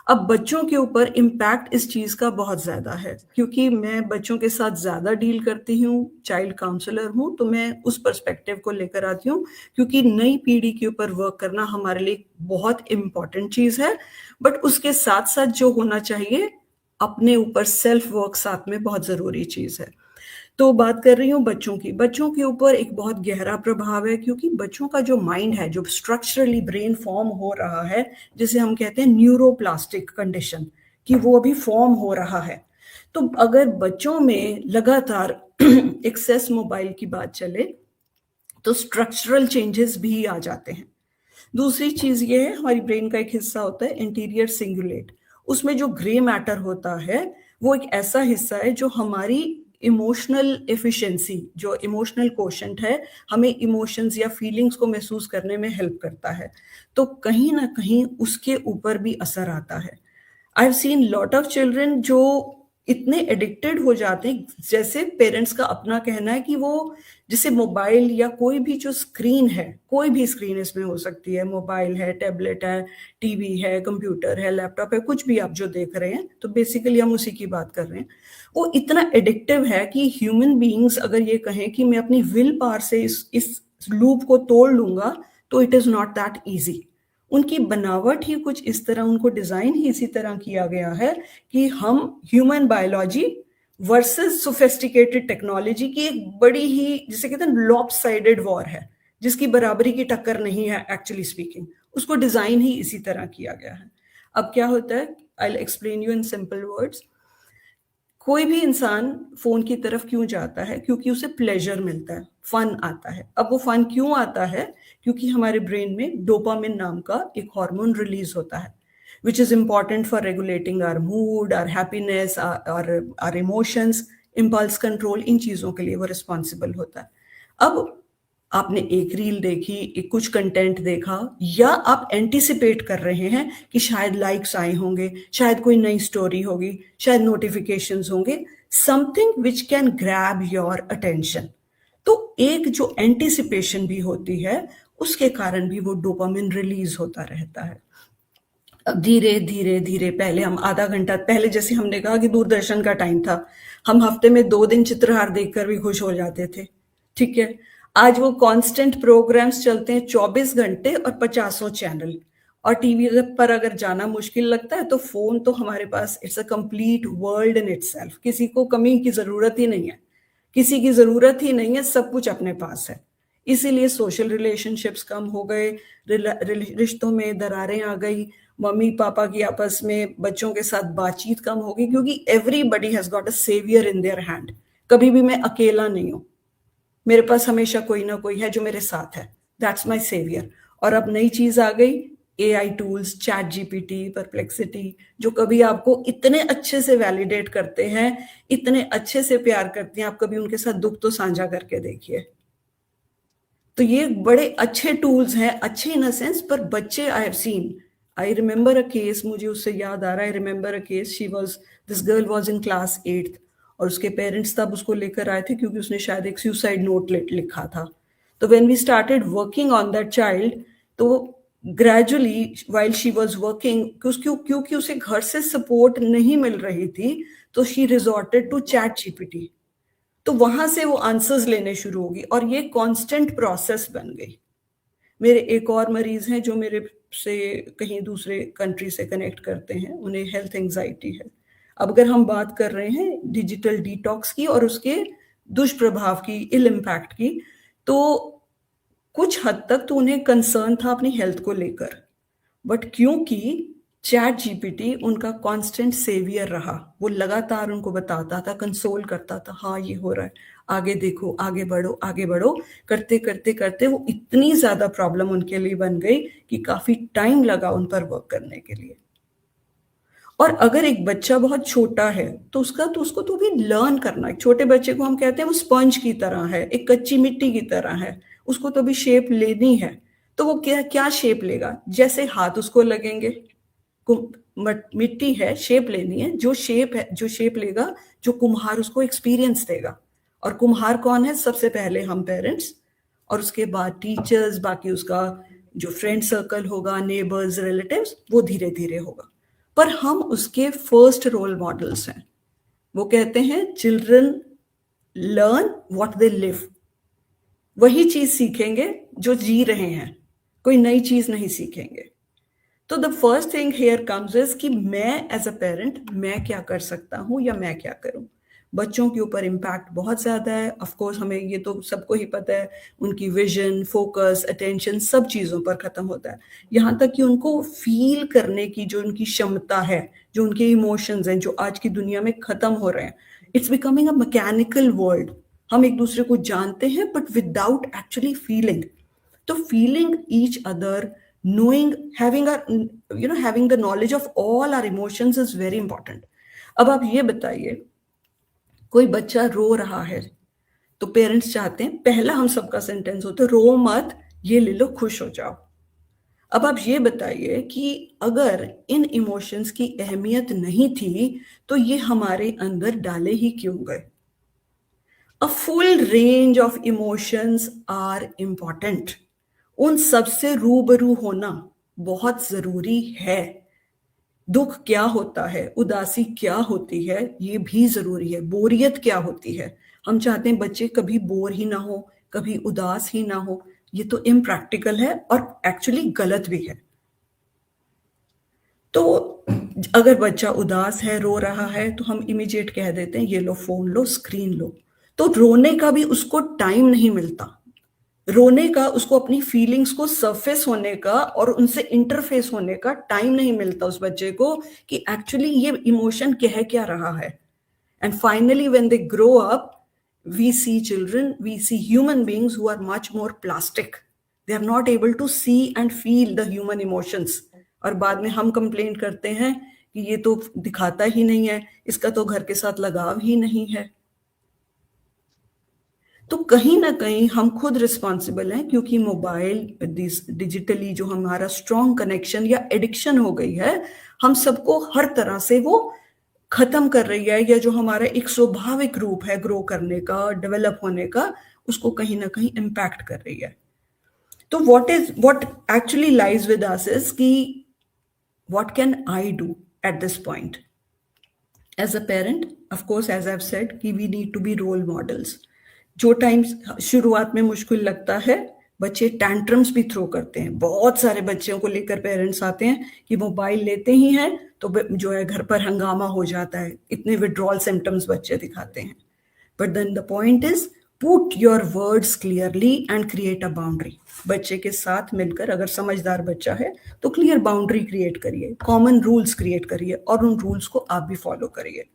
S3: अब बच्चों के ऊपर इम्पैक्ट इस चीज का बहुत ज्यादा है, क्योंकि मैं बच्चों के साथ ज्यादा डील करती हूँ, चाइल्ड काउंसलर हूँ, तो मैं उस पर्सपेक्टिव को लेकर आती हूँ, क्योंकि नई पीढ़ी के ऊपर वर्क करना हमारे लिए बहुत इंपॉर्टेंट चीज है। बट उसके साथ साथ जो होना चाहिए, अपने ऊपर सेल्फ वर्क साथ में बहुत जरूरी चीज है। तो बात कर रही हूँ बच्चों की। बच्चों के ऊपर एक बहुत गहरा प्रभाव है, क्योंकि बच्चों का जो माइंड है, जो स्ट्रक्चरली ब्रेन फॉर्म हो रहा है, जिसे हम कहते हैं न्यूरोप्लास्टिक कंडीशन, कि वो अभी फॉर्म हो रहा है। तो अगर बच्चों में लगातार एक्सेस मोबाइल की बात चले तो स्ट्रक्चरल चेंजेस भी आ जाते हैं। दूसरी चीज ये है, हमारी ब्रेन का एक हिस्सा होता है इंटीरियर सिंगुलेट। उसमें जो ग्रे मैटर होता है, वो एक ऐसा हिस्सा है जो हमारी इमोशनल एफिशिएंसी, जो इमोशनल कोशेंट है, हमें इमोशंस या फीलिंग्स को महसूस करने में हेल्प करता है। तो कहीं ना कहीं उसके ऊपर भी असर आता है। I have seen lot of children जो इतने एडिक्टेड हो जाते हैं, जैसे पेरेंट्स का अपना कहना है कि वो, जैसे मोबाइल या कोई भी जो स्क्रीन है, कोई भी स्क्रीन इसमें हो सकती है, मोबाइल है, टैबलेट है, टीवी है, कंप्यूटर है, लैपटॉप है, कुछ भी आप जो देख रहे हैं, तो बेसिकली हम उसी की बात कर रहे हैं। वो इतना एडिक्टिव है कि ह्यूमन बीइंग्स अगर ये कहें कि मैं अपनी विल पावर से इस लूप को तोड़ लूंगा, तो it is not that easy. उनकी बनावट ही कुछ इस तरह, उनको डिजाइन ही इसी तरह किया गया है कि हम human biology versus sophisticated technology की एक बड़ी ही, जिसे कहते हैं लॉपसाइडेड वॉर है, जिसकी बराबरी की टक्कर नहीं है एक्चुअली स्पीकिंग। उसको डिजाइन ही इसी तरह किया गया है। अब क्या होता है, I will explain you in simple words. कोई भी इंसान फोन की तरफ क्यों जाता है? क्योंकि उसे प्लेजर मिलता है, फन आता है। अब वो फन क्यों आता है? क्योंकि हमारे ब्रेन में डोपामिन नाम का एक हार्मोन रिलीज होता है, which is important for regulating our mood, our happiness, our emotions, impulse control, इन चीजों के लिए वो रिस्पॉन्सिबल होता है। अब आपने एक रील देखी, एक कुछ कंटेंट देखा, या आप एंटिसिपेट कर रहे हैं कि शायद लाइक्स आए होंगे, शायद कोई नई स्टोरी होगी, शायद नोटिफिकेशंस होंगे, something which can grab your attention. तो एक जो एंटिसिपेशन भी होती है, उसके कारण भी वो डोपामिन रिलीज होता रहता है। अब धीरे धीरे धीरे, पहले हम आधा घंटा, पहले जैसे हमने कहा कि दूरदर्शन का टाइम था, हम हफ्ते में 2 दिन चित्रहार देखकर भी खुश हो जाते थे, ठीक है। आज वो कांस्टेंट प्रोग्राम्स चलते हैं 24 घंटे और 50 चैनल, और टीवी पर अगर जाना मुश्किल लगता है तो फोन तो हमारे पास, it's a complete world in itself. किसी को कमी की जरूरत ही नहीं है, किसी की जरूरत ही नहीं है, सब कुछ अपने पास है। इसीलिए सोशल रिलेशनशिप्स कम हो गए, रिश्तों में दरारें आ गई, मम्मी पापा की आपस में, बच्चों के साथ बातचीत कम हो गई, क्योंकि everybody has got a saviour in their hand. कभी भी मैं अकेला नहीं हूं, मेरे पास हमेशा कोई ना कोई है जो मेरे साथ है, दैट्स माय सेवियर। और अब नई चीज आ गई, AI tools, chat GPT, perplexity, जो कभी आपको इतने अच्छे से वैलिडेट करते हैं, इतने अच्छे से प्यार करते हैं, आप कभी उनके साथ दुख तो साझा करके देखिए। तो ये बड़े अच्छे टूल्स हैं, अच्छे इन अ सेंस, पर बच्चे, I have seen, I remember a case, मुझे उससे याद आ रहा है, I remember a case, this girl was in class 8th, और उसके पेरेंट्स तब उसको लेकर आए थे क्योंकि उसने शायद एक सुसाइड नोट लिखा था। तो when we started working on that child, तो gradually while she was working, क्योंकि उसे घर से सपोर्ट नहीं मिल रही थी, तो she resorted to ChatGPT. तो वहां से वो आंसर्स लेने शुरू होगी, और ये कांस्टेंट प्रोसेस बन गई। मेरे एक और मरीज हैं जो मेरे से कहीं दूसरे कंट्री से कनेक्ट करते हैं, उन्हें हेल्थ एंजाइटी है। अब अगर हम बात कर रहे हैं डिजिटल डिटॉक्स की और उसके दुष्प्रभाव की, इल इम्पैक्ट की, तो कुछ हद तक तो उन्हें कंसर्न था अपनी हेल्थ को लेकर, बट क्योंकि चैट जीपीटी उनका कांस्टेंट सेवियर रहा, वो लगातार उनको बताता था, कंसोल करता था, हाँ ये हो रहा है, आगे देखो, आगे बढ़ो, आगे बढ़ो, करते करते करते वो इतनी ज्यादा प्रॉब्लम उनके लिए बन गई कि काफी टाइम लगा उन पर वर्क करने के लिए। और अगर एक बच्चा बहुत छोटा है तो उसको तो भी लर्न करना, एक छोटे बच्चे को हम कहते हैं वो स्पंज की तरह है, एक कच्ची मिट्टी की तरह है, उसको तो भी शेप लेनी है। तो वो क्या शेप लेगा? जैसे हाथ उसको लगेंगे, मिट्टी है, शेप लेनी है, जो शेप लेगा, जो कुम्हार उसको एक्सपीरियंस देगा। और कुम्हार कौन है? सबसे पहले हम पेरेंट्स, और उसके बाद टीचर्स, बाकी उसका जो फ्रेंड सर्कल होगा, नेबर्स, रिलेटिव्स, वो धीरे धीरे होगा। पर हम उसके फर्स्ट रोल मॉडल्स हैं। वो कहते हैं children learn what they live, वही चीज सीखेंगे जो जी रहे हैं, कोई नई चीज नहीं सीखेंगे। तो the first thing here comes is कि मैं एज अ पेरेंट, मैं क्या कर सकता हूं या मैं क्या करूं। बच्चों के ऊपर इम्पैक्ट बहुत ज्यादा है, ऑफ कोर्स हमें ये तो सबको ही पता है, उनकी विजन, फोकस, अटेंशन सब चीजों पर खत्म होता है, यहाँ तक कि उनको फील करने की जो उनकी क्षमता है, जो उनके इमोशंस हैं, जो आज की दुनिया में खत्म हो रहे हैं। It's becoming a mechanical world. हम एक दूसरे को जानते हैं बट विदाउट एक्चुअली फीलिंग। तो feeling each other, knowing, having the knowledge of all our emotions is very important. अब आप ये बताइए, कोई बच्चा रो रहा है तो पेरेंट्स चाहते हैं, पहला हम सबका सेंटेंस होता है, रो मत, ये ले लो, खुश हो जाओ। अब आप ये बताइए कि अगर इन इमोशंस की अहमियत नहीं थी तो ये हमारे अंदर डाले ही क्यों गए? A full range of emotions are important. उन सबसे रूबरू होना बहुत जरूरी है। दुख क्या होता है, उदासी क्या होती है, ये भी जरूरी है। बोरियत क्या होती है, हम चाहते हैं बच्चे कभी बोर ही ना हो, कभी उदास ही ना हो। ये तो इम्प्रैक्टिकल है और एक्चुअली गलत भी है। तो अगर बच्चा उदास है, रो रहा है, तो हम इमीडिएट कह देते हैं ये लो फोन लो, स्क्रीन लो। तो रोने का भी उसको टाइम नहीं मिलता, रोने का उसको अपनी फीलिंग्स को सरफेस होने का और उनसे इंटरफेस होने का टाइम नहीं मिलता उस बच्चे को कि एक्चुअली ये इमोशन कह क्या रहा है। And finally, when they grow up, we see children, we see human beings who are much more plastic. They are not able to see and feel the human emotions. और बाद में हम complain करते हैं कि ये तो दिखाता ही नहीं है, इसका तो घर के साथ लगाव ही नहीं है. तो कहीं ना कहीं हम खुद रिस्पॉन्सिबल हैं, क्योंकि मोबाइल डिजिटली जो हमारा स्ट्रॉन्ग कनेक्शन या एडिक्शन हो गई है, हम सबको हर तरह से वो खत्म कर रही है, या जो हमारा एक स्वाभाविक रूप है ग्रो करने का, डेवलप होने का, उसको कहीं ना कहीं इम्पैक्ट कर रही है. तो what actually lies with us is कि what can I do at this point as a parent? Of course, as I've said, कि we need to be role models. जो टाइम शुरुआत में मुश्किल लगता है, बच्चे टैंट्रम्स भी थ्रो करते हैं. बहुत सारे बच्चों को लेकर पेरेंट्स आते हैं कि मोबाइल लेते ही हैं तो जो है घर पर हंगामा हो जाता है, इतने विड्रॉल सिम्टम्स बच्चे दिखाते हैं. But then the point is, put your words clearly and create a boundary. बच्चे के साथ मिलकर, अगर समझदार बच्चा है तो क्लियर बाउंड्री क्रिएट करिए, कॉमन रूल्स क्रिएट करिए, और उन रूल्स को आप भी फॉलो करिए.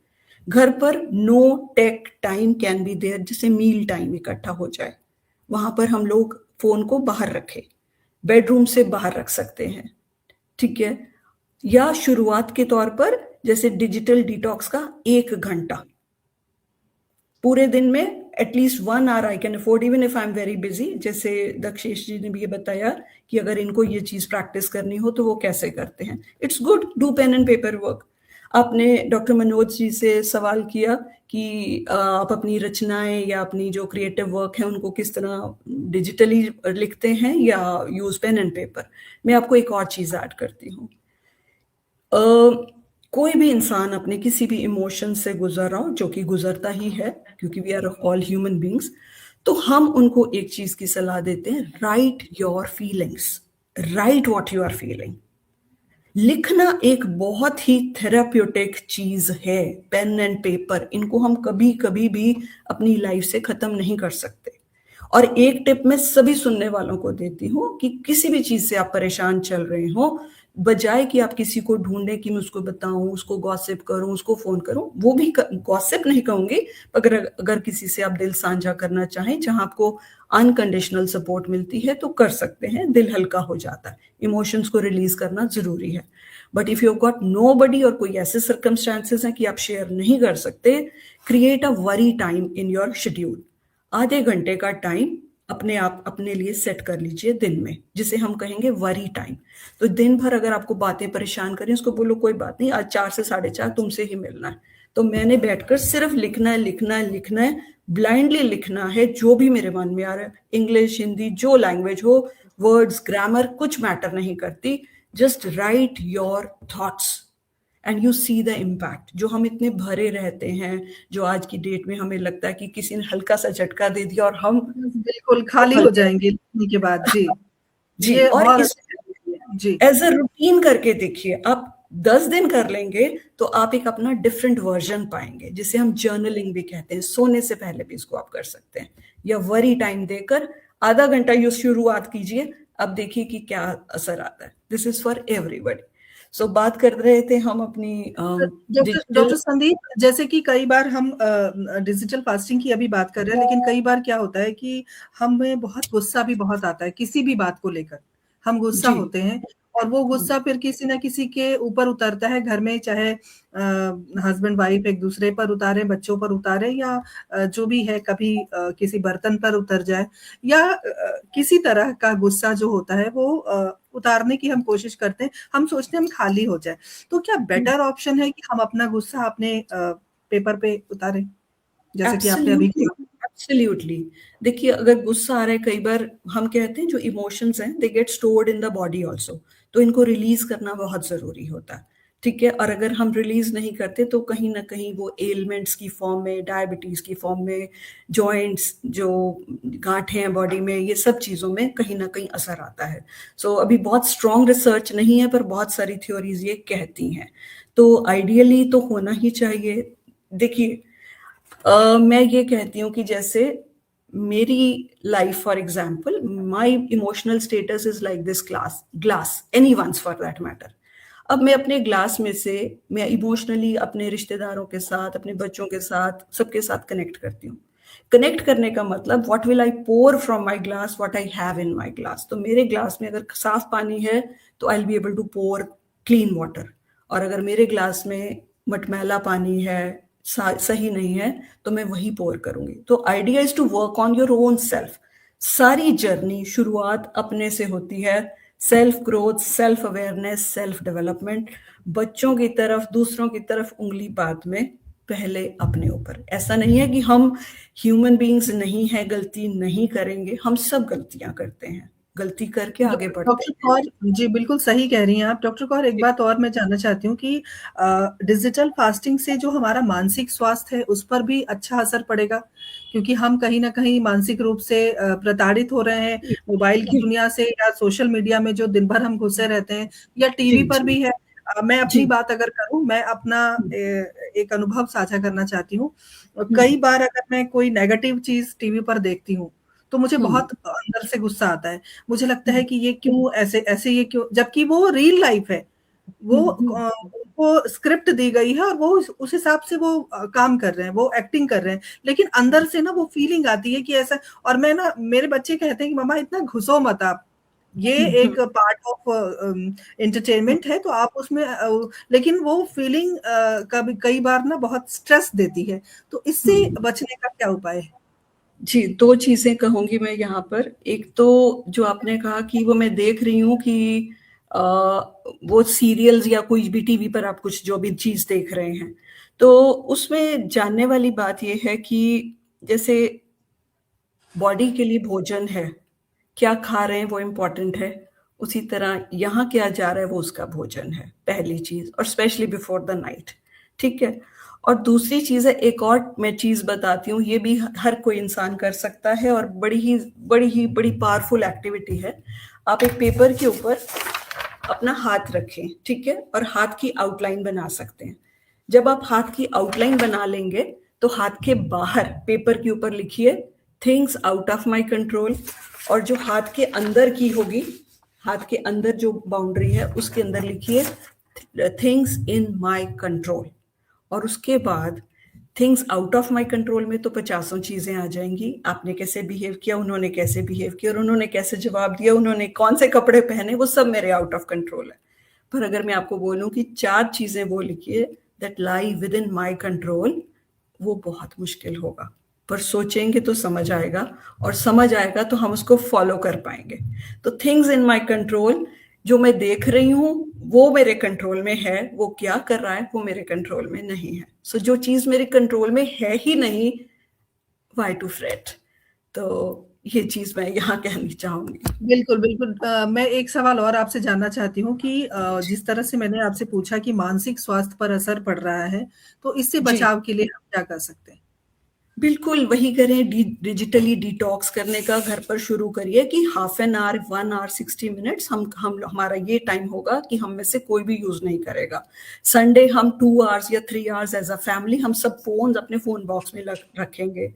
S3: घर पर no tech time can be there, जैसे मील टाइम इकट्ठा हो जाए, वहां पर हम लोग फोन को बाहर रखें, बेडरूम से बाहर रख सकते हैं, ठीक है. या शुरुआत के तौर पर जैसे डिजिटल डिटॉक्स का 1 घंटा पूरे दिन में, at least 1 hour I can afford, even if I am very busy. जैसे दक्षेश जी ने भी ये बताया कि अगर इनको ये चीज प्रैक्टिस करनी हो तो वो कैसे करते हैं. It's good, do pen and paper work. आपने डॉक्टर मनोज जी से सवाल किया कि आप अपनी रचनाएं या अपनी जो क्रिएटिव वर्क है उनको किस तरह डिजिटली लिखते हैं या यूज पेन एंड पेपर. मैं आपको एक और चीज ऐड करती हूँ. कोई भी इंसान अपने किसी भी इमोशन से गुजर रहा हो, जो कि गुजरता ही है क्योंकि we are all human beings, तो हम उनको एक चीज की सलाह देते हैं, write your feelings, write what you are feeling. लिखना एक बहुत ही थेराप्यूटिक चीज है. पेन एंड पेपर, इनको हम कभी कभी भी अपनी लाइफ से खत्म नहीं कर सकते. और एक टिप मैं सभी सुनने वालों को देती हूँ कि किसी भी चीज से आप परेशान चल रहे हो, बजाय कि आप किसी को ढूंढे कि मैं उसको बताऊं, उसको गॉसिप करूं, उसको फोन करूं, वो भी गॉसिप नहीं कहूंगी, अगर किसी से आप दिल साझा करना चाहें जहां आपको अनकंडीशनल सपोर्ट मिलती है तो कर सकते हैं. दिल हल्का हो जाता है, इमोशंस को रिलीज करना जरूरी है. But if you got nobody, और कोई ऐसे सर्कमस्टांसेस हैं कि आप शेयर नहीं कर सकते, create a worry time in your schedule. आधे घंटे का टाइम अपने आप अपने लिए सेट कर लीजिए दिन में, जिसे हम कहेंगे वरी टाइम. तो दिन भर अगर आपको बातें परेशान करें, उसको बोलो कोई बात नहीं, आज 4 से 4:30 तुमसे ही मिलना है, तो मैंने बैठकर सिर्फ लिखना है, लिखना है, लिखना है, ब्लाइंडली लिखना है, जो भी मेरे मन में आ रहा है, इंग्लिश, हिंदी, जो लैंग्वेज हो, वर्ड्स, ग्रामर कुछ मैटर नहीं करती. Just right your thoughts and you see the impact. जो हम इतने भरे रहते हैं, जो आज की डेट में हमें लगता है कि किसी ने हल्का सा झटका दे दिया और हम
S1: बिल्कुल खाली हो जाएंगे लिखने के बाद. जी
S3: जी.
S1: ये
S3: और
S1: जी
S3: एज अ रूटीन करके देखिए, आप 10 दिन कर लेंगे तो आप एक अपना डिफरेंट वर्जन पाएंगे, जिसे हम जर्नलिंग भी कहते हैं. सोने से पहले भी इसको आप कर सकते हैं, या वरी टाइम देकर आधा घंटा ये शुरुआत कीजिए. अब देखिए कि क्या असर आता है. This is for everybody. So बात कर रहे थे हम अपनी
S1: डॉक्टर संदीप, जैसे कि कई बार हम डिजिटल फास्टिंग की अभी बात कर रहे हैं, लेकिन कई बार क्या होता है कि हमें बहुत गुस्सा भी बहुत आता है, किसी भी बात को लेकर हम गुस्सा होते हैं, और वो गुस्सा फिर किसी ना किसी के ऊपर उतरता है घर में, चाहे हस्बैंड वाइफ एक दूसरे पर उतारे, बच्चों पर उतारे, या जो भी है, कभी किसी बर्तन पर उतर जाए, या किसी तरह का गुस्सा जो होता है वो उतारने की हम कोशिश करते हैं. हम सोचते हैं हम खाली हो जाए. तो क्या बेटर ऑप्शन है कि हम अपना गुस्सा अपने पेपर पे उतारें, जैसे कि आपने अभी किया?
S3: एब्सोल्युटली. देखिए, अगर गुस्सा आ रहा है, कई बार हम कहते हैं जो इमोशंस हैं they get stored in the body also, तो इनको रिलीज करना बहुत जरूरी होता है, ठीक है. और अगर हम रिलीज नहीं करते तो कहीं ना कहीं वो एलिमेंट्स की फॉर्म में, डायबिटीज की फॉर्म में, जॉइंट्स जो गांठें हैं बॉडी में, ये सब चीजों में कहीं ना कहीं असर आता है. सो अभी बहुत स्ट्रॉन्ग रिसर्च नहीं है, पर बहुत सारी थ्योरीज ये कहती हैं. तो आइडियली तो होना ही चाहिए. देखिए, मैं ये कहती हूँ कि जैसे मेरी life, for example, my emotional status is like this glass, anyone's for that matter. अब मैं अपने ग्लास में से मैं इमोशनली अपने रिश्तेदारों के साथ, अपने बच्चों के साथ, सबके साथ कनेक्ट करती हूँ। कनेक्ट करने का मतलब what will I pour from my glass, what I have in my glass. तो मेरे ग्लास में अगर साफ पानी है तो I will be able to pour clean water, और अगर मेरे ग्लास में मटमैला पानी है, सही नहीं है, तो मैं वही पोर करूंगी। तो idea is to work on your own self. सारी जर्नी शुरुआत अपने से होती है, self growth, self awareness, self development. बच्चों की तरफ, दूसरों की तरफ उंगली बाद में, पहले अपने ऊपर। ऐसा नहीं है कि हम ह्यूमन बीइंग्स नहीं है, गलती नहीं करेंगे, हम सब गलतियां करते हैं, गलती करके आगे बढ़ते
S1: डॉक्टर कौर जी बिल्कुल सही कह रही हैं आप। डॉक्टर कौर, एक बात और मैं जानना चाहती हूँ कि डिजिटल फास्टिंग से जो हमारा मानसिक स्वास्थ्य है उस पर भी अच्छा असर पड़ेगा, क्योंकि हम कहीं ना कहीं मानसिक रूप से प्रताड़ित हो रहे हैं मोबाइल की दुनिया से, या सोशल मीडिया में जो दिन भर हम घुसे रहते हैं, या टीवी पर भी है। मैं अपनी बात अगर करूं, मैं अपना एक अनुभव साझा करना चाहती हूँ। कई बार अगर मैं कोई नेगेटिव चीज टीवी पर देखती हूँ तो मुझे बहुत अंदर से गुस्सा आता है। मुझे लगता है कि ये क्यों ऐसे ऐसे, ये क्यों, जबकि वो रियल लाइफ है, वो स्क्रिप्ट दी गई है और वो उस हिसाब से वो काम कर रहे हैं, वो एक्टिंग कर रहे हैं, लेकिन अंदर से ना वो फीलिंग आती है कि ऐसा। और मैं ना, मेरे बच्चे कहते हैं कि मम्मा इतना घुसो मत आप, ये एक पार्ट ऑफ एंटरटेनमेंट है, तो आप उसमें लेकिन वो फीलिंग कई बार ना बहुत स्ट्रेस देती है। तो इससे बचने का क्या उपाय है?
S3: जी, 2 चीजें कहूंगी मैं यहाँ पर। एक तो जो आपने कहा कि वो मैं देख रही हूँ कि वो सीरियल्स या कोई भी टीवी पर आप कुछ जो भी चीज देख रहे हैं, तो उसमें जानने वाली बात ये है कि जैसे बॉडी के लिए भोजन है, क्या खा रहे हैं वो इम्पोर्टेंट है, उसी तरह यहाँ क्या जा रहा है वो उसका भोजन है, पहली चीज, और स्पेशली बिफोर द नाइट। ठीक है। और दूसरी चीज है, एक और मैं चीज बताती हूँ, ये भी हर कोई इंसान कर सकता है और बड़ी पावरफुल एक्टिविटी है। आप एक पेपर के ऊपर अपना हाथ रखें, ठीक है, और हाथ की आउटलाइन बना सकते हैं। जब आप हाथ की आउटलाइन बना लेंगे तो हाथ के बाहर पेपर के ऊपर लिखिए things out of my control, और जो हाथ के अंदर की होगी, हाथ के अंदर जो बाउंड्री है उसके अंदर लिखिए थिंग्स इन माय कंट्रोल। और उसके बाद things out of my control में तो 50 चीजें आ जाएंगी। आपने कैसे बिहेव किया, उन्होंने कैसे बिहेव किया, और उन्होंने कैसे जवाब दिया, उन्होंने कौन से कपड़े पहने, वो सब मेरे आउट ऑफ कंट्रोल है। पर अगर मैं आपको बोलूं कि 4 चीजें वो लिखिए that lie with in my control, वो बहुत मुश्किल होगा, पर सोचेंगे तो समझ आएगा, और समझ आएगा तो हम उसको फॉलो कर पाएंगे। तो थिंग्स इन माई कंट्रोल, जो मैं देख रही हूँ वो मेरे कंट्रोल में है, वो क्या कर रहा है वो मेरे कंट्रोल में नहीं है। सो जो चीज मेरे कंट्रोल में है ही नहीं, वाई टू फ्रेट। तो ये चीज मैं यहाँ कहनी चाहूंगी।
S1: बिल्कुल बिल्कुल। मैं एक सवाल और आपसे जानना चाहती हूँ कि जिस तरह से मैंने आपसे पूछा कि मानसिक स्वास्थ्य पर असर पड़ रहा है, तो इससे
S3: जी,
S1: बचाव के लिए हम क्या कर सकते हैं?
S3: बिल्कुल वही करें, डिजिटली डिटॉक्स करने का घर पर शुरू करिए कि half an hour, 1 hour, 60 minutes हम हमारा ये टाइम होगा कि हम में से कोई भी यूज नहीं करेगा। संडे हम 2 आवर्स या 3 आवर्स एज अ फैमिली हम सब फोन अपने फोन बॉक्स में रखेंगे।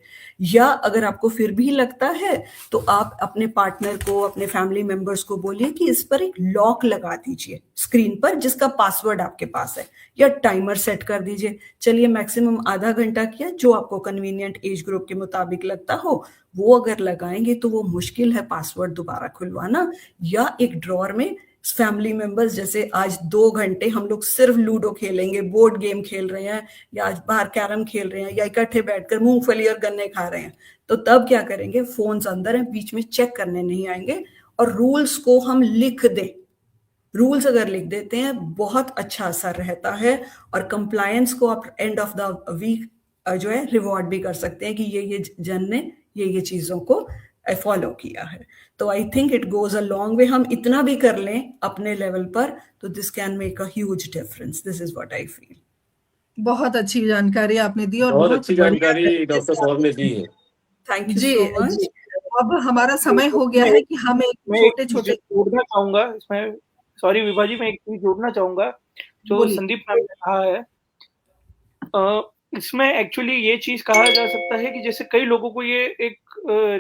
S3: या अगर आपको फिर भी लगता है तो आप अपने पार्टनर को, अपने फैमिली मेंबर्स को बोलिए कि इस पर एक लॉक लगा दीजिए स्क्रीन पर जिसका पासवर्ड आपके पास है, या टाइमर सेट कर दीजिए। चलिए मैक्सिमम आधा घंटा किया, जो आपको कन्वीनियंट एज ग्रुप के मुताबिक लगता हो वो अगर लगाएंगे तो वो मुश्किल है पासवर्ड दोबारा खुलवाना। या एक ड्रॉर में फैमिली मेंबर्स, जैसे आज 2 घंटे हम लोग सिर्फ लूडो खेलेंगे, बोर्ड गेम खेल रहे हैं, या आज बाहर कैरम खेल रहे हैं, या इकट्ठे बैठकर मूंगफली और गन्ने खा रहे हैं, तो तब क्या करेंगे, फोन्स अंदर हैं, बीच में चेक करने नहीं आएंगे। और रूल्स को हम लिख दें, रूल्स अगर लिख देते हैं बहुत अच्छा असर रहता है। और कंप्लायंस को आप एंड ऑफ द वीक जो है रिवॉर्ड भी कर सकते हैं कि ये जन ने ये चीजों को फॉलो किया है। तो I think it goes a long way. हम इतना भी कर लें अपने लेवल पर तो this can make a huge difference. This is what I feel.
S1: बहुत अच्छी जानकारी आपने दी और
S2: बहुत
S1: बहुत
S2: अच्छी
S1: बढ़िया
S2: जानकारी
S1: तरीके
S2: डॉक्टर
S1: से
S2: कौर ने
S1: आपने।
S2: दी है।
S3: थैंक यू
S1: जी
S3: सो मच।
S1: जी। अब हमारा समय हो गया है कि हम एक
S4: मैं एक
S1: छोटे
S4: चीज
S1: छोटे
S4: जोड़ना चाहूंगा इसमें। सॉरी विभा जी, मैं एक चीज जोड़ना चाहूंगा जो
S1: बोलिए।
S4: संदीप मैम ने कहा है। इसमें एक्चुअली ये चीज कहा जा सकता है कि जैसे कई लोगों को ये एक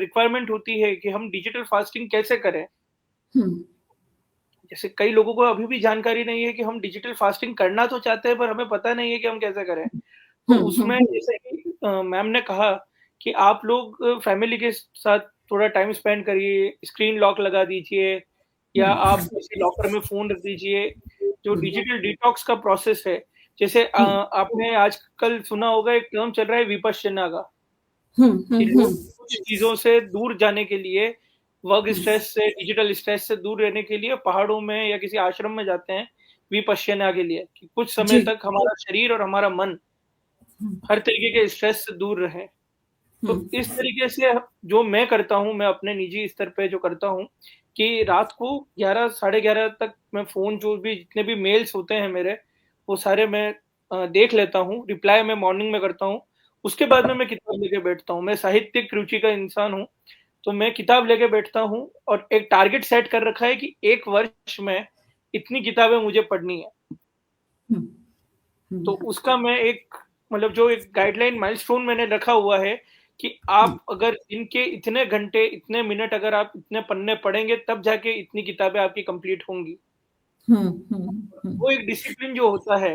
S4: रिक्वायरमेंट होती है कि हम डिजिटल फास्टिंग कैसे करें। जैसे कई लोगों को अभी भी जानकारी नहीं है कि हम डिजिटल फास्टिंग करना तो चाहते हैं, पर हमें पता नहीं है कि हम कैसे करें। तो उसमें जैसे कि मैम ने कहा कि आप लोग फैमिली के साथ थोड़ा टाइम स्पेंड करिए, स्क्रीन लॉक लगा दीजिए या आप किसी लॉकर में फ़ोन रख दीजिए। जो डिजिटल डिटॉक्स का प्रोसेस है, जैसे आपने आजकल सुना होगा एक टर्म चल रहा है विपश्यना का, कि लोग कुछ चीज़ों से दूर जाने के लिए, वर्क स्ट्रेस से, डिजिटल स्ट्रेस से दूर रहने के लिए पहाड़ों में या किसी आश्रम में जाते हैं विपश्यना के लिए, कि कुछ समय तक हमारा शरीर और हमारा मन हर तरीके के स्ट्रेस से दूर रहे। तो इस तरीके से जो मैं करता हूँ, मैं अपने निजी स्तर पे जो करता हूँ कि रात को 11 साढ़े 11 तक मैं फ़ोन, जो भी जितने भी मेल्स होते हैं मेरे, वो सारे मैं देख लेता हूँ, रिप्लाई मैं मॉर्निंग में करता हूँ। उसके बाद में मैं किताब लेके बैठता हूँ। मैं साहित्यिक रुचि का इंसान हूँ, तो मैं किताब लेके बैठता हूँ और एक टारगेट सेट कर रखा है कि 1 वर्ष में इतनी किताबें मुझे पढ़नी है। तो उसका मैं एक मतलब जो एक गाइडलाइन माइलस्टोन मैंने रखा हुआ है कि आप अगर इनके इतने घंटे, इतने मिनट अगर आप इतने पन्ने पढ़ेंगे, तब जाके इतनी किताबें आपकी कंप्लीट होंगी। वो एक डिसिप्लिन जो होता है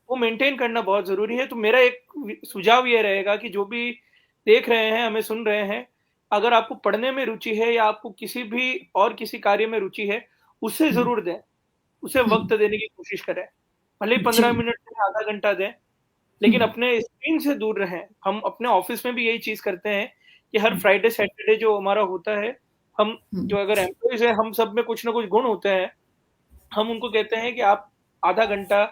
S4: वो मेंटेन करना बहुत ज़रूरी है। तो मेरा एक सुझाव ये रहेगा कि जो भी देख रहे हैं, हमें सुन रहे हैं, अगर आपको पढ़ने में रुचि है या आपको किसी भी और किसी कार्य में रुचि है, उसे ज़रूर दें, उसे वक़्त देने की कोशिश करें। भले ही 15 मिनट दें, आधा घंटा दें, लेकिन अपने स्क्रीन से दूर रहें। हम अपने ऑफ़िस में भी यही चीज़ करते हैं कि हर फ्राइडे, सैटरडे जो हमारा होता है, हम जो अगर एम्प्लॉइज़ हैं, हम सब में कुछ ना कुछ गुण होते हैं। हम उनको कहते हैं कि आप आधा घंटा,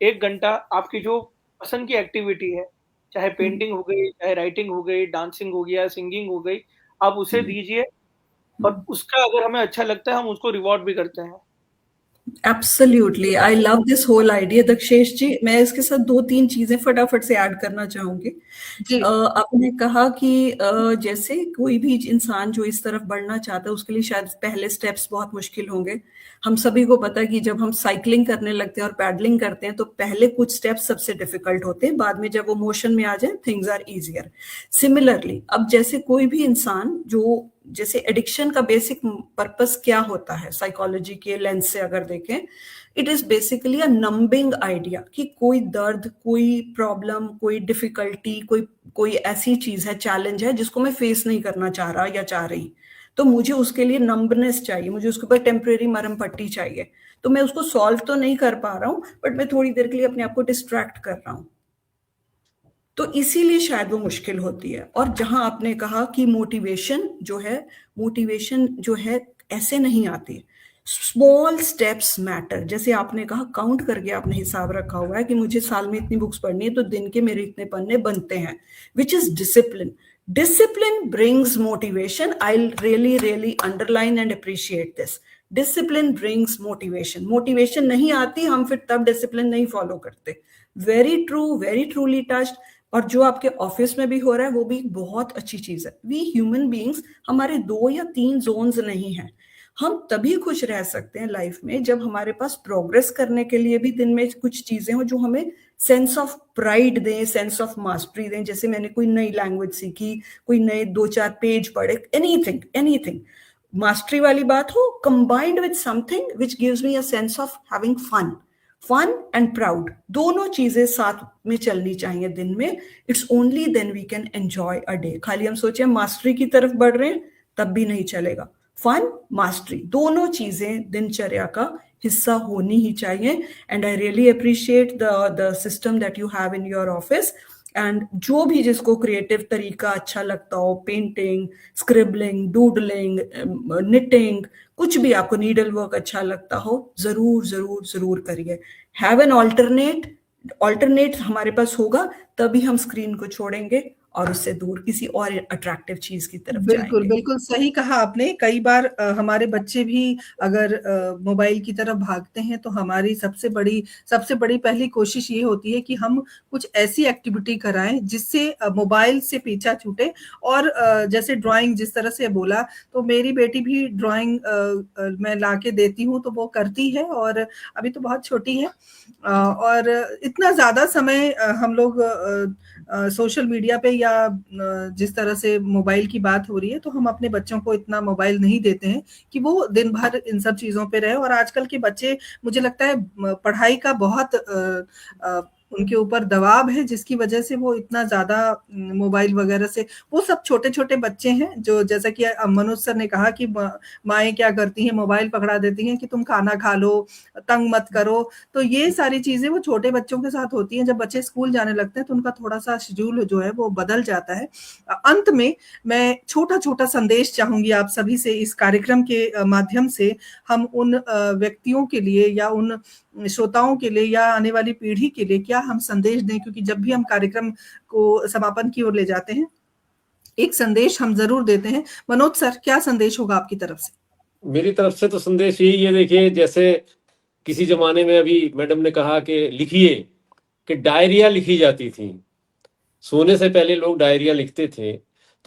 S4: 1 घंटा आपकी जो पसंद की एक्टिविटी है, चाहे पेंटिंग हो गई, चाहे राइटिंग हो गई, डांसिंग हो गया, सिंगिंग हो गई, आप उसे दीजिए और उसका अगर हमें अच्छा लगता है, हम उसको रिवॉर्ड भी करते हैं।
S3: Absolutely, I love this whole idea. Dakshesh ji, मैं इसके साथ 2-3 चीजें फटाफट से ऐड करना चाहूंगी। आपने कहा कि जैसे कोई भी इंसान जो इस तरफ बढ़ना चाहता है, उसके लिए शायद पहले स्टेप्स बहुत मुश्किल होंगे। हम सभी को पता है कि जब हम साइकिलिंग करने लगते हैं और पैडलिंग करते हैं तो पहले कुछ स्टेप्स सबसे डिफिकल्ट होते हैं, बाद में जब वो मोशन में आ जाए थिंग्स आर इजियर। सिमिलरली, अब जैसे कोई भी इंसान जो, जैसे एडिक्शन का बेसिक पर्पस क्या होता है साइकोलॉजी के लेंस से अगर देखें, it is basically a numbing idea कि कोई दर्द, कोई प्रॉब्लम, कोई डिफिकल्टी, कोई ऐसी चीज है, चैलेंज है जिसको मैं फेस नहीं करना चाह रहा या चाह रही, तो मुझे उसके लिए नंबनेस चाहिए, मुझे उसके ऊपर टेम्परेरी मरहम पट्टी चाहिए। तो मैं उसको सॉल्व तो नहीं कर पा रहा हूं, बट मैं थोड़ी देर के लिए अपने आप को डिस्ट्रैक्ट कर रहा हूं, तो इसीलिए शायद वो मुश्किल होती है। और जहां आपने कहा कि मोटिवेशन जो है ऐसे नहीं आती, स्मॉल स्टेप्स मैटर। जैसे आपने कहा, काउंट करके आपने हिसाब रखा हुआ है कि मुझे साल में इतनी बुक्स पढ़नी है, तो दिन के मेरे इतने पन्ने बनते हैं, which is discipline. Discipline brings motivation. I really underline and appreciate this. Discipline brings motivation. Motivation नहीं आती, हम फिर तब डिसिप्लिन नहीं फॉलो करते। Very true, very truly touched. और जो आपके ऑफिस में भी हो रहा है वो भी बहुत अच्छी चीज है। वी ह्यूमन बीइंग्स, हमारे 2 या 3 जोन्स नहीं है। हम तभी खुश रह सकते हैं लाइफ में जब हमारे पास प्रोग्रेस करने के लिए भी दिन में कुछ चीजें हो जो हमें सेंस ऑफ प्राइड दें, सेंस ऑफ मास्टरी दें। जैसे मैंने कोई नई लैंग्वेज सीखी, कोई नए 2-4 पेज पढ़े, एनीथिंग मास्टरी वाली बात हो, combined with something which gives me a sense of having fun and proud. दोनों चीजें साथ में चलनी चाहिए दिन में। It's only then we can enjoy a day. खाली हम सोचे मास्टरी की तरफ बढ़ रहे हैं तब भी नहीं चलेगा। फन, मास्टरी, दोनों चीजें दिनचर्या का हिस्सा होनी ही चाहिए। And I really appreciate the system that you have in your office. And जो भी जिसको क्रिएटिव तरीका अच्छा लगता हो, पेंटिंग, स्क्रिबलिंग, डूडलिंग, निटिंग, कुछ भी आपको, नीडल वर्क अच्छा लगता हो, जरूर करिए। हैव एन ऑल्टरनेट हमारे पास होगा, तभी हम स्क्रीन को छोड़ेंगे और उससे दूर किसी और अट्रैक्टिव चीज की तरफ जाएंगे।
S1: बिल्कुल सही कहा आपने। कई बार हमारे बच्चे भी अगर मोबाइल की तरफ भागते हैं तो हमारी सबसे बड़ी पहली कोशिश ये होती है कि हम कुछ ऐसी एक्टिविटी कराएं जिससे मोबाइल से पीछा छूटे। और जैसे ड्राइंग जिस तरह से बोला, तो मेरी बेटी भी ड्राइंग मैं लाके देती हूँ तो वो करती है, और अभी तो बहुत छोटी है। और इतना ज्यादा समय हम लोग सोशल मीडिया पे या जिस तरह से मोबाइल की बात हो रही है, तो हम अपने बच्चों को इतना मोबाइल नहीं देते हैं कि वो दिन भर इन सब चीज़ों पे रहे। और आजकल के बच्चे, मुझे लगता है पढ़ाई का बहुत उनके ऊपर दबाव है, जिसकी वजह से वो इतना ज़्यादा मोबाइल वगैरह से, वो सब छोटे-छोटे बच्चे हैं जो, जैसा कि मनोज सर ने कहा कि माएँ क्या करती हैं, मोबाइल पकड़ा देती हैं कि तुम खाना खा लो, तंग मत करो। तो ये सारी चीज़ें वो छोटे बच्चों के साथ होती हैं। जब बच्चे स्कूल जाने लगते हैं तो उनका थोड़ा-सा शेड्यूल जो है वो बदल जाता है। अंत में मैं छोटा-छोटा संदेश चाहूँगी आप सभी से, इस कार्यक्रम के माध्यम से हम उन व्यक्तियों के लिए या उन श्रोताओं के लिए या आने वाली पीढ़ी के लिए क्या हम संदेश दें, क्योंकि जब भी हम कार्यक्रम को समापन की ओर ले जाते हैं, एक संदेश हम जरूर देते हैं। मनोज सर, क्या संदेश होगा आपकी तरफ से?
S2: मेरी तरफ से तो संदेश यही है, देखिए, जैसे किसी जमाने में अभी मैडम ने कहा कि लिखिए, कि डायरिया लिखी जाती थी, सोने से पहले लोग डायरिया लिखते थे।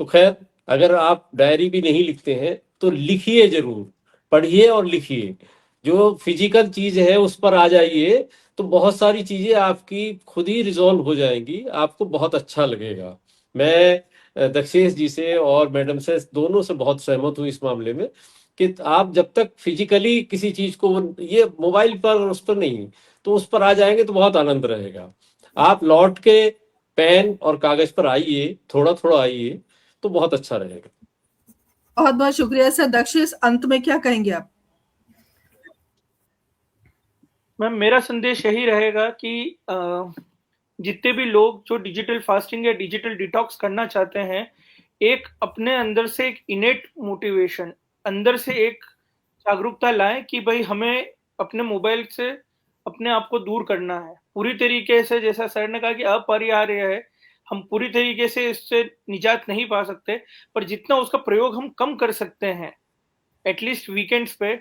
S2: तो खैर, अगर आप डायरी भी नहीं लिखते हैं तो लिखिए जरूर, पढ़िए और लिखिए। जो फिजिकल चीज है उस पर आ जाइए, तो बहुत सारी चीजें आपकी खुद ही रिजॉल्व हो जाएंगी, आपको बहुत अच्छा लगेगा। मैं दक्षेश जी से और मैडम से, दोनों से बहुत सहमत हूँ इस मामले में, कि आप जब तक फिजिकली किसी चीज को, ये मोबाइल पर और उस पर नहीं, तो उस पर आ जाएंगे तो बहुत आनंद रहेगा। आप लौट के पेन और कागज पर आइए, थोड़ा थोड़ा आइए, तो बहुत अच्छा रहेगा।
S1: बहुत बहुत शुक्रिया सर। दक्षेश, अंत में क्या कहेंगे आप?
S4: मैम, मेरा संदेश यही रहेगा कि जितने भी लोग जो डिजिटल फास्टिंग या डिजिटल डिटॉक्स करना चाहते हैं, एक अपने अंदर से एक इनेट मोटिवेशन, अंदर से एक जागरूकता लाएं कि भाई हमें अपने मोबाइल से अपने आप को दूर करना है पूरी तरीके से। जैसा सर ने कहा कि अपरिहार्य है, हम पूरी तरीके से इससे निजात नहीं पा सकते, पर जितना उसका प्रयोग हम कम कर सकते हैं, एटलीस्ट वीकेंड्स पे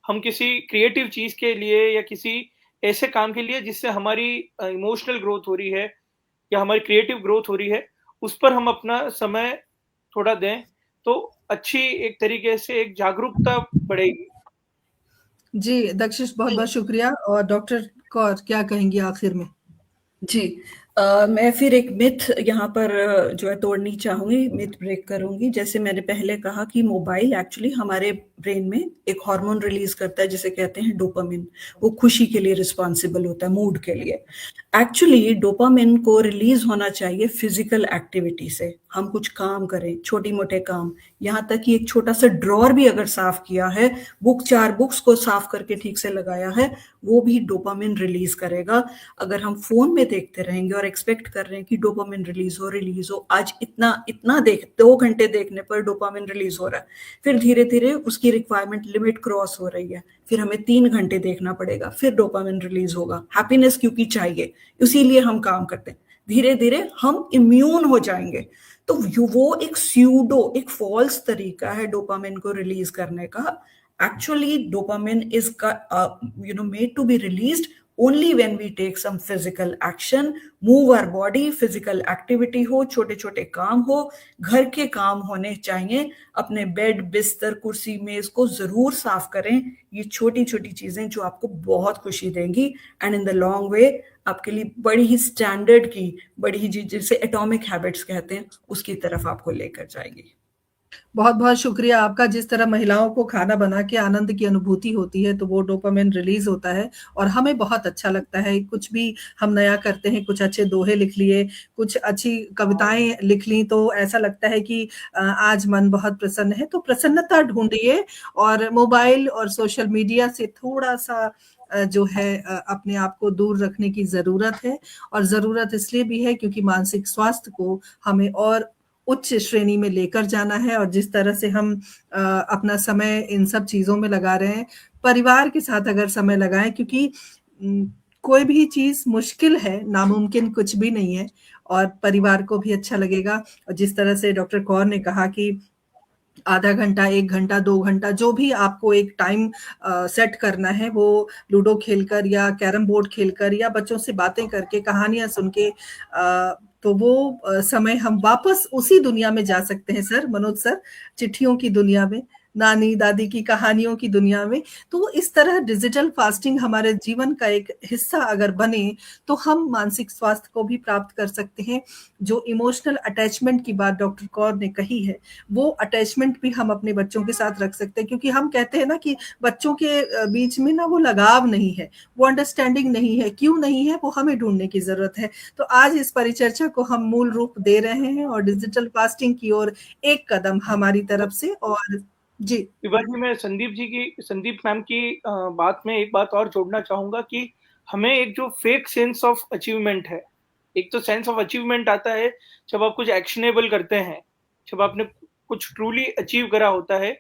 S4: हम किसी क्रिएटिव चीज के लिए या किसी ऐसे काम के लिए जिससे हमारी इमोशनल ग्रोथ हो रही है या हमारी क्रिएटिव ग्रोथ हो रही है, उस पर हम अपना समय थोड़ा दें, तो अच्छी एक तरीके से एक जागरूकता बढ़ेगी।
S1: जी दक्षेश, बहुत बहुत शुक्रिया। और डॉक्टर कौर, क्या कहेंगी आखिर में?
S3: जी, मैं फिर एक मिथ यहाँ पर जो है तोड़नी चाहूंगी, मिथ ब्रेक करूंगी। जैसे मैंने पहले कहा कि मोबाइल एक्चुअली हमारे ब्रेन में एक हार्मोन रिलीज करता है जिसे कहते हैं डोपामिन। वो खुशी के लिए रिस्पॉन्सिबल होता है, मूड के लिए। एक्चुअली डोपामिन को रिलीज होना चाहिए फिजिकल एक्टिविटी से। हम कुछ काम करें, छोटी मोटे काम, यहाँ तक कि एक छोटा सा ड्रॉर भी अगर साफ किया है, 4 बुक्स को साफ करके ठीक से लगाया है, वो भी डोपामिन रिलीज करेगा। अगर हम फोन में देखते रहेंगे और एक्सपेक्ट कर रहे हैं कि डोपामिन रिलीज हो, आज इतना 2 घंटे देखने पर डोपामिन रिलीज हो रहा है, फिर धीरे धीरे उसकी रिक्वायरमेंट लिमिट क्रॉस हो रही है, फिर हमें 3 घंटे देखना पड़ेगा, फिर डोपामिन रिलीज होगा। हैप्पीनेस क्योंकि चाहिए, इसीलिए हम काम करते हैं। धीरे धीरे हम इम्यून हो जाएंगे। तो वो एक स्यूडो, एक फॉल्स तरीका है डोपामिन को रिलीज करने का। Actually, dopamine is made to be released only when we take some physical action, move our body, physical activity हो, छोटे छोटे काम हो, घर के काम होने चाहिए। अपने बेड, बिस्तर, कुर्सी, मेज को जरूर साफ करें। ये छोटी छोटी चीजें जो आपको बहुत खुशी देंगी and in the long way आपके लिए बड़ी ही स्टैंडर्ड की, बड़ी ही, जिसे एटॉमिक हैबिट्स कहते हैं, उसकी तरफ आपको लेकर जाएगी।
S1: बहुत बहुत शुक्रिया आपका। जिस तरह महिलाओं को खाना बना के आनंद की अनुभूति होती है, तो वो डोपामिन रिलीज होता है और हमें बहुत अच्छा लगता है। कुछ भी हम नया करते हैं, कुछ अच्छे दोहे लिख लिए, कुछ अच्छी कविताएं लिख ली, तो ऐसा लगता है कि आज मन बहुत प्रसन्न है। तो प्रसन्नता ढूंढिए और मोबाइल और सोशल मीडिया से थोड़ा सा जो है अपने आप को दूर रखने की जरूरत है। और जरूरत इसलिए भी है क्योंकि मानसिक स्वास्थ्य को हमें और उच्च श्रेणी में लेकर जाना है। और जिस तरह से हम अपना समय इन सब चीजों में लगा रहे हैं, परिवार के साथ अगर समय लगाएं, क्योंकि कोई भी चीज मुश्किल है, नामुमकिन कुछ भी नहीं है, और परिवार को भी अच्छा लगेगा। और जिस तरह से डॉक्टर कौर ने कहा कि आधा घंटा, 1 घंटा, 2 घंटा, जो भी आपको एक टाइम सेट करना है, वो लूडो खेलकर या कैरम बोर्ड खेलकर या बच्चों से बातें करके, कहानियां सुन के, तो वो समय हम वापस उसी दुनिया में जा सकते हैं सर, मनोज सर, चिट्ठियों की दुनिया में। नानी दादी की कहानियों की दुनिया में। तो इस तरह डिजिटल फास्टिंग हमारे जीवन का एक हिस्सा अगर बने तो हम मानसिक स्वास्थ्य को भी प्राप्त कर सकते हैं। जो इमोशनल अटैचमेंट की बात डॉक्टर कौर ने कही है, वो अटैचमेंट भी हम अपने बच्चों के साथ रख सकते हैं, क्योंकि हम कहते हैं ना कि बच्चों के बीच में ना वो लगाव नहीं है, वो अंडरस्टैंडिंग नहीं है। क्यों नहीं है, वो हमें ढूंढने की जरूरत है। तो आज इस परिचर्चा को हम मूल रूप दे रहे हैं और डिजिटल फास्टिंग की ओर एक कदम हमारी तरफ से। और जी
S4: विभा जी, मैं संदीप मैम की बात में एक बात और जोड़ना चाहूंगा कि हमें एक जो फेक सेंस ऑफ अचीवमेंट है, एक तो सेंस ऑफ अचीवमेंट आता है जब आप कुछ एक्शनेबल करते हैं, जब आपने कुछ ट्रूली अचीव करा होता है,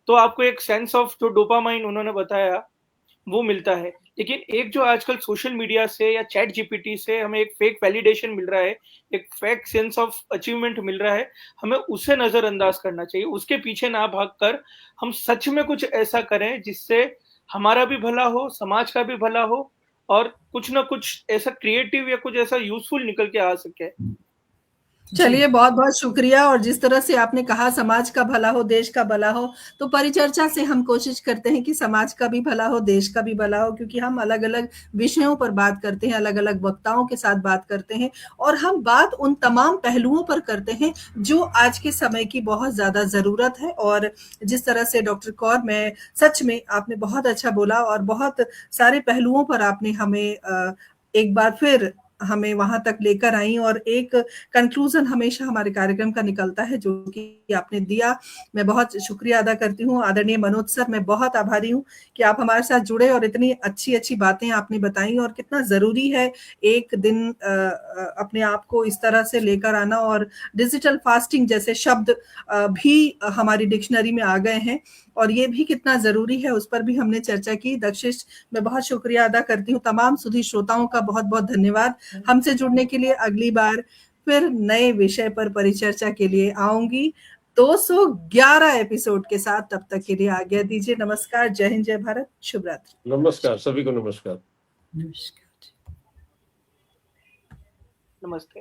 S4: तो आपको एक सेंस ऑफ जो डोपामाइन उन्होंने बताया वो मिलता है। लेकिन एक जो आजकल सोशल मीडिया से या चैट जीपीटी से हमें एक फेक वैलिडेशन मिल रहा है, एक फेक सेंस ऑफ अचीवमेंट मिल रहा है, हमें उसे नजरअंदाज करना चाहिए। उसके पीछे ना भागकर हम सच में कुछ ऐसा करें जिससे हमारा भी भला हो, समाज का भी भला हो, और कुछ ना कुछ ऐसा क्रिएटिव या कुछ ऐसा यूजफुल निकल के आ सके।
S1: चलिए, बहुत बहुत शुक्रिया। और जिस तरह से आपने कहा समाज का भला हो, देश का भला हो, तो परिचर्चा से हम कोशिश करते हैं कि समाज का भी भला हो, देश का भी भला हो, क्योंकि हम अलग अलग विषयों पर बात करते हैं, अलग अलग वक्ताओं के साथ बात करते हैं, और हम बात उन तमाम पहलुओं पर करते हैं जो आज के समय की बहुत ज्यादा जरूरत है। और जिस तरह से डॉक्टर कौर, मैं सच में आपने बहुत अच्छा बोला और बहुत सारे पहलुओं पर आपने हमें एक बार फिर हमें वहां तक लेकर आई। और एक कंक्लूजन हमेशा हमारे कार्यक्रम का निकलता है जो कि आपने दिया। मैं बहुत शुक्रिया अदा करती हूँ आदरणीय मनोज सर, मैं बहुत आभारी हूँ कि आप हमारे साथ जुड़े और इतनी अच्छी अच्छी बातें आपने बताई, और कितना जरूरी है एक दिन अपने आप को इस तरह से लेकर आना। और डिजिटल फास्टिंग जैसे शब्द भी हमारी डिक्शनरी में आ गए हैं, और ये भी कितना जरूरी है उस पर भी हमने चर्चा की। दक्षिश, मैं बहुत शुक्रिया अदा करती हूँ। तमाम सुधी श्रोताओं का बहुत बहुत धन्यवाद हमसे जुड़ने के लिए। अगली बार फिर नए विषय पर परिचर्चा के लिए आऊंगी 211 एपिसोड के साथ। तब तक के लिए आज्ञा दीजिए। नमस्कार, जय हिंद, जय भारत, शुभ रात्रि।
S2: नमस्कार, सभी को नमस्कार।
S3: नमस्कार।
S4: नमस्ते।